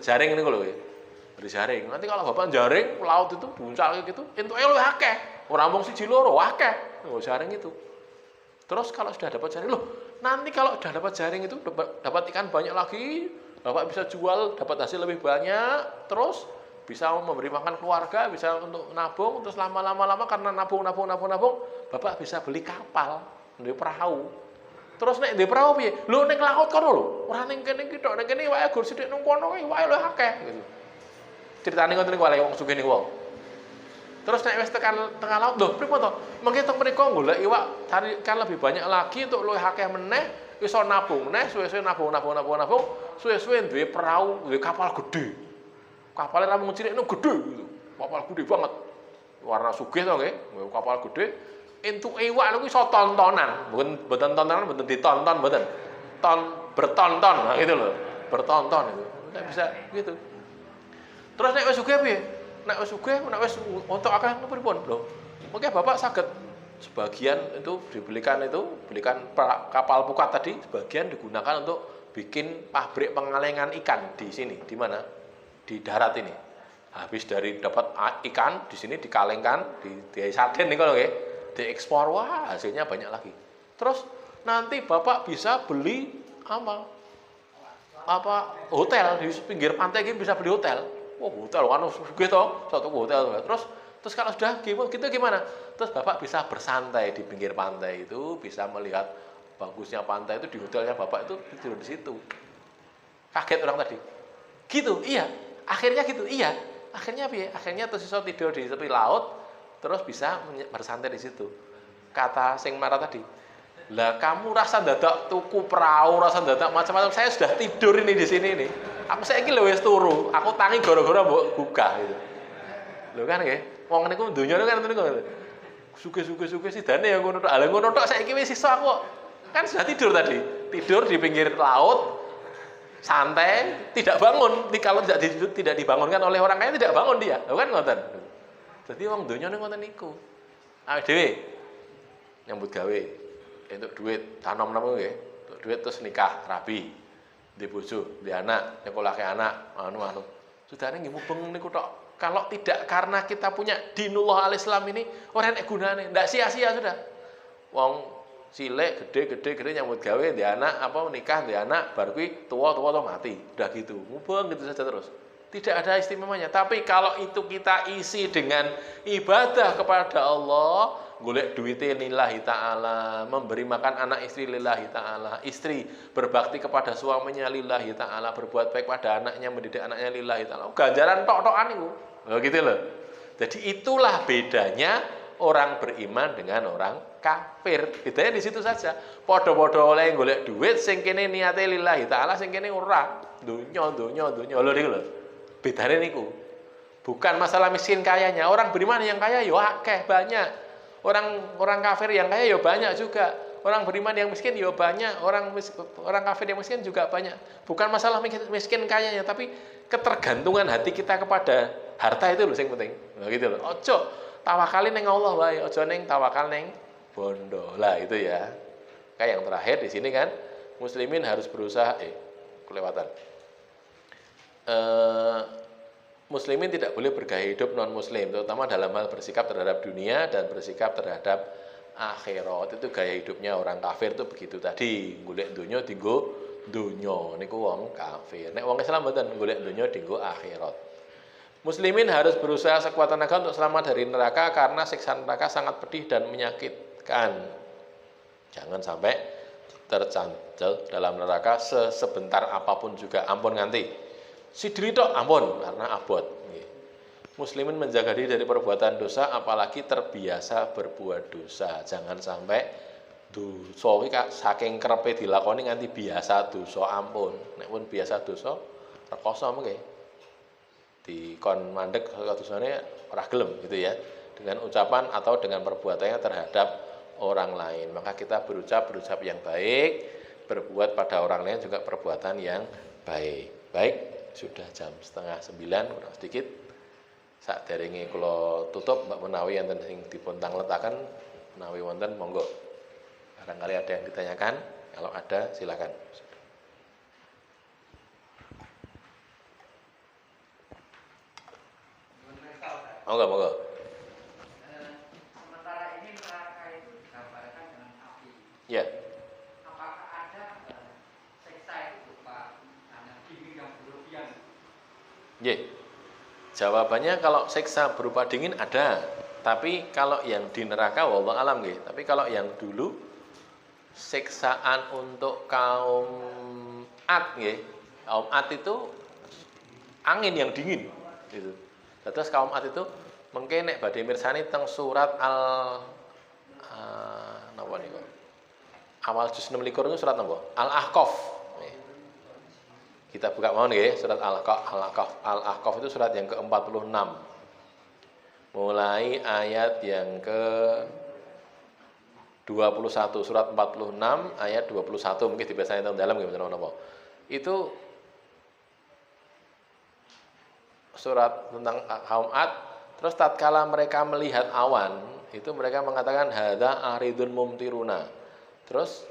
Jaring ini lho ya. Beli jaring. Nanti kalau Bapak jaring laut itu buncak gitu, entuke luwih akeh. Ora mung siji loro, akeh. Oh, jaring itu. Terus kalau sudah dapat jaring, loh, nanti kalau sudah dapat jaring itu dapat ikan banyak lagi, Bapak bisa jual, dapat hasil lebih banyak, terus bisa memberi makan keluarga, bisa untuk nabung, terus lama-lama karena nabung, Bapak bisa beli kapal, beli perahu. Terus nek di perahu piye? Lho ning laut kono lho. Ora ning kene iki tok, ning kene wae gur sithik nang kono wae lho akeh gitu. Ceritane ngoten niku wae wong sugih niku wong. Terus nek wis tekan tengah laut, lho pripun to? Mengki teng mriku golek iwak, cari ikan lebih banyak lagi untuk luwih akeh meneh, iso nabung meneh, suwe-suwe nabung, suwe-suwe duwe perahu, duwe kapal gede. Kapale ra mung cilik no gede gitu. Kapal gede banget. Warna sugih to nggih, kapal gede. Entuke iwak niku iso tontonan, mboten tontonan, mboten ditonton, mboten. Bertonton, nah gitu loh. Bertonton itu. Nek bisa gitu. Terus nek wis sugih piye? Nek wis sugih, nek wis untuk akeh pripun? Lho. Mungkin Bapak saged sebagian itu belikan kapal pukat tadi, sebagian digunakan untuk bikin pabrik pengalengan ikan di sini, di mana? Di darat ini. Habis dari dapat ikan di sini dikalengkan, di sarden nih kalau nggih, diekspor, wah hasilnya banyak lagi. Terus nanti Bapak bisa beli hotel di pinggir pantai ini, bisa beli hotel. Wah, hotel kan sugih to, satu hotel. Terus kalau sudah gitu gimana? Terus Bapak bisa bersantai di pinggir pantai itu, bisa melihat bagusnya pantai itu di hotelnya Bapak itu tidur di situ. Kaget orang tadi. Gitu, iya. Akhirnya gitu, iya. Akhirnya apa ya? Akhirnya terus iso tidur di tepi laut, terus bisa bersantai di situ. Kata sing marah tadi, lah kamu rasa dadak tuku perahu, rasa dadak macam-macam. Saya sudah tidur ini di sini nih. Aku saiki lho wis turu. Aku tangi gara-gara mbok gugah gitu. Lho kan nggih. Wong niku donya kan ngono niku. Suge-suge sidane ya ngono tok. Lah ngono tok saiki wis iso aku. Kan sudah tidur tadi. Tidur di pinggir laut. Santai, tidak bangun. Kalau tidak dibangunkan oleh orang kaya tidak bangun dia. Lho kan ngoten. Dadi wong donya ngoten niku. Awake dhewe nyambut gawe. Entuk duit, tanom napa nggih? Entuk duit terus nikah, rabi. Di bojo, di anak, nyekolahke anak, anu. Sudahnya nggih mubeng niku tok. Kalau tidak karena kita punya dinullah al-Islam ini, ora enek gunane, ndak sia-sia sudah. wong cilik gede nyambut gawe di anak apa nikah di anak bar kuwi tua toh mati. Udah gitu. Mubeng gitu saja terus. Tidak ada istimewanya. Tapi kalau itu kita isi dengan ibadah kepada Allah, golek duitnya lillahi ta'ala, memberi makan anak istri lillahi ta'ala, istri berbakti kepada suaminya lillahi ta'ala, berbuat baik pada anaknya, mendidik anaknya lillahi ta'ala. Ganjaran tok-tokan itu. Gitu loh. Jadi itulah bedanya orang beriman dengan orang kafir. Bedanya di situ saja. Podo-podo oleh golek duit sing kene niate lillahi ta'ala, sing kene ora. Dunya. Lho niku lho. Bedanya niku. Bukan masalah miskin kayanya. Orang beriman yang kaya yo akeh banyak. Orang kafir yang kaya yo banyak juga. Orang beriman yang miskin yo banyak. Orang kafir yang miskin juga banyak. Bukan masalah miskin kayanya, tapi ketergantungan hati kita kepada harta itu loh yang penting. Nah, gitu loh. Ojo tawakalin neng Allah wae, ojo neng tawakal neng bondo. Lah itu ya. Kayak yang terakhir di sini kan, muslimin harus berusaha kelewatan. Muslimin tidak boleh bergaya hidup non muslim, terutama dalam hal bersikap terhadap dunia dan bersikap terhadap akhirat. Itu gaya hidupnya orang kafir itu begitu tadi, golek dunya dienggo dunya niku wong kafir. Nek wong Islam mboten golek dunya dienggo akhirat. Muslimin harus berusaha sekuat tenaga untuk selamat dari neraka karena siksa neraka sangat pedih dan menyakitkan. Jangan sampai tercancel dalam neraka sebentar apapun juga, ampun nganti sidri tok ampun karena abot. Muslimin menjaga diri dari perbuatan dosa, apalagi terbiasa berbuat dosa. Jangan sampai dosa iki saking kerepe dilakoni nganti biasa dosa, ampun. Nek pun biasa dosa rekoso mengke. Dikon mandek dosane ora gelem gitu ya. Dengan ucapan atau dengan perbuatannya terhadap orang lain. Maka kita berucap yang baik, berbuat pada orang lain juga perbuatan yang baik. Baik. Sudah jam 8:30 kurang sedikit. Saderenge kula tutup Mbak menawi enten sing dipun tangletaken menawi wonten monggo. Barangkali ada yang ditanyakan, kalau ada silakan. Monggo. Sementara ini neraka itu digambarkan dengan api. Ya. Jawabannya kalau siksa berupa dingin ada, tapi kalau yang di neraka wallahu alam nggih. Tapi kalau yang dulu siksaan untuk kaum Ad nggih. Kaum Ad itu angin yang dingin gitu. Terus kaum Ad itu mengke nek badhe mirsani teng surat napa niku? Awal juz 26 itu surat napa? Al-Ahqaf. Kita buka mohon nggih, surat Al-Ahqaf itu surat yang ke-46. Mulai ayat yang ke-21, surat 46 ayat 21, mungkin dibacain teng dalam nggih mboten napa. Itu surat tentang kaum Ad. Terus tatkala mereka melihat awan, itu mereka mengatakan hadza aridun mumtiruna. Terus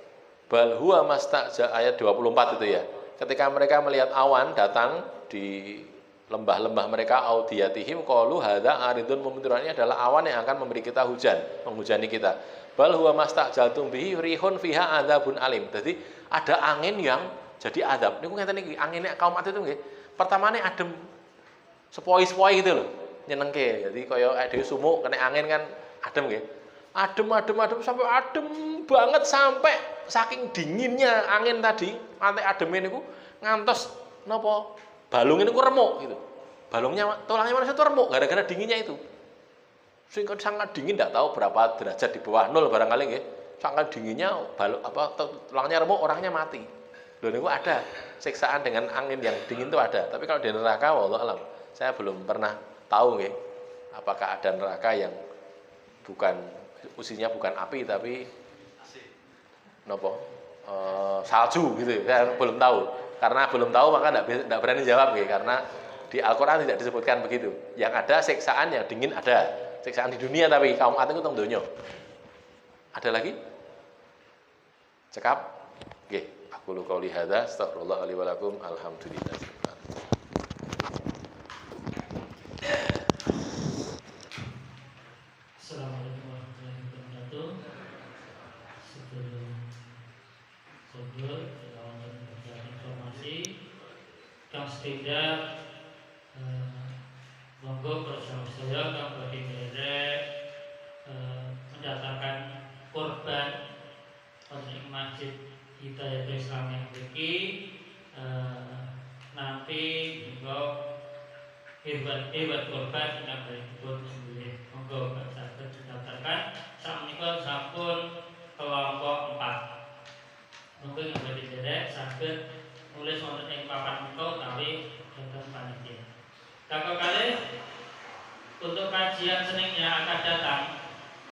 bal huwa mastaja ayat 24 itu ya. Ketika mereka melihat awan datang di lembah-lembah mereka, audiyatihim qalu hadza aridun mumtirun, ini adalah awan yang akan memberi kita hujan, menghujani kita. Bal huwa mastajaltum bihi rihun fiha adzabun alim. Jadi ada angin yang jadi azab. Niku ngeten iki, angine kaum Ad itu nggih. Pertamane adem. Sepoi-sepoi gitu loh. Nyenengke. Jadi kaya dhewe sumuk kena angin kan adem nggih. Adem sampai adem banget, sampai saking dinginnya angin tadi, antek ademe niku ngantos napa? Balung niku remuk gitu. Balungnya tulangnya manusia itu remuk gara-gara dinginnya itu. Sing sangat dingin, tidak tahu berapa derajat di bawah nol barangkali nggih. Sangat dinginnya balung tulangnya remuk, orangnya mati. Lho niku ada siksaan dengan angin yang dingin itu ada. Tapi kalau di neraka wallahu alam, saya belum pernah tahu nggih. Apakah ada neraka yang usinya bukan api tapi salju gitu. Saya belum tahu. Karena belum tahu maka tidak berani jawab nggih, karena di Al-Qur'an tidak disebutkan begitu. Yang ada siksaan yang dingin ada. Siksaan di dunia tapi kaum Ad itu teng donya. Ada lagi? Cekap? Nggih, aku lu qauli hadza astaghfirullah li wa lakum alhamdulillah. Assalamualaikum warahmatullahi wabarakatuh. monggo bersama saya kang badhe derek mendaftarkan korban wonten ing Masjid Hidayatul Islam yang mriki nanti monggo hebat korban ingkang berikut sembelih monggo saged didaftarkan sakmenika sampun kelompok 4 monggo ingkang badhe derek saged nulis wonten ing papan menika utawi dhateng panitia. Kakak kali untuk kajian Senin yang akan datang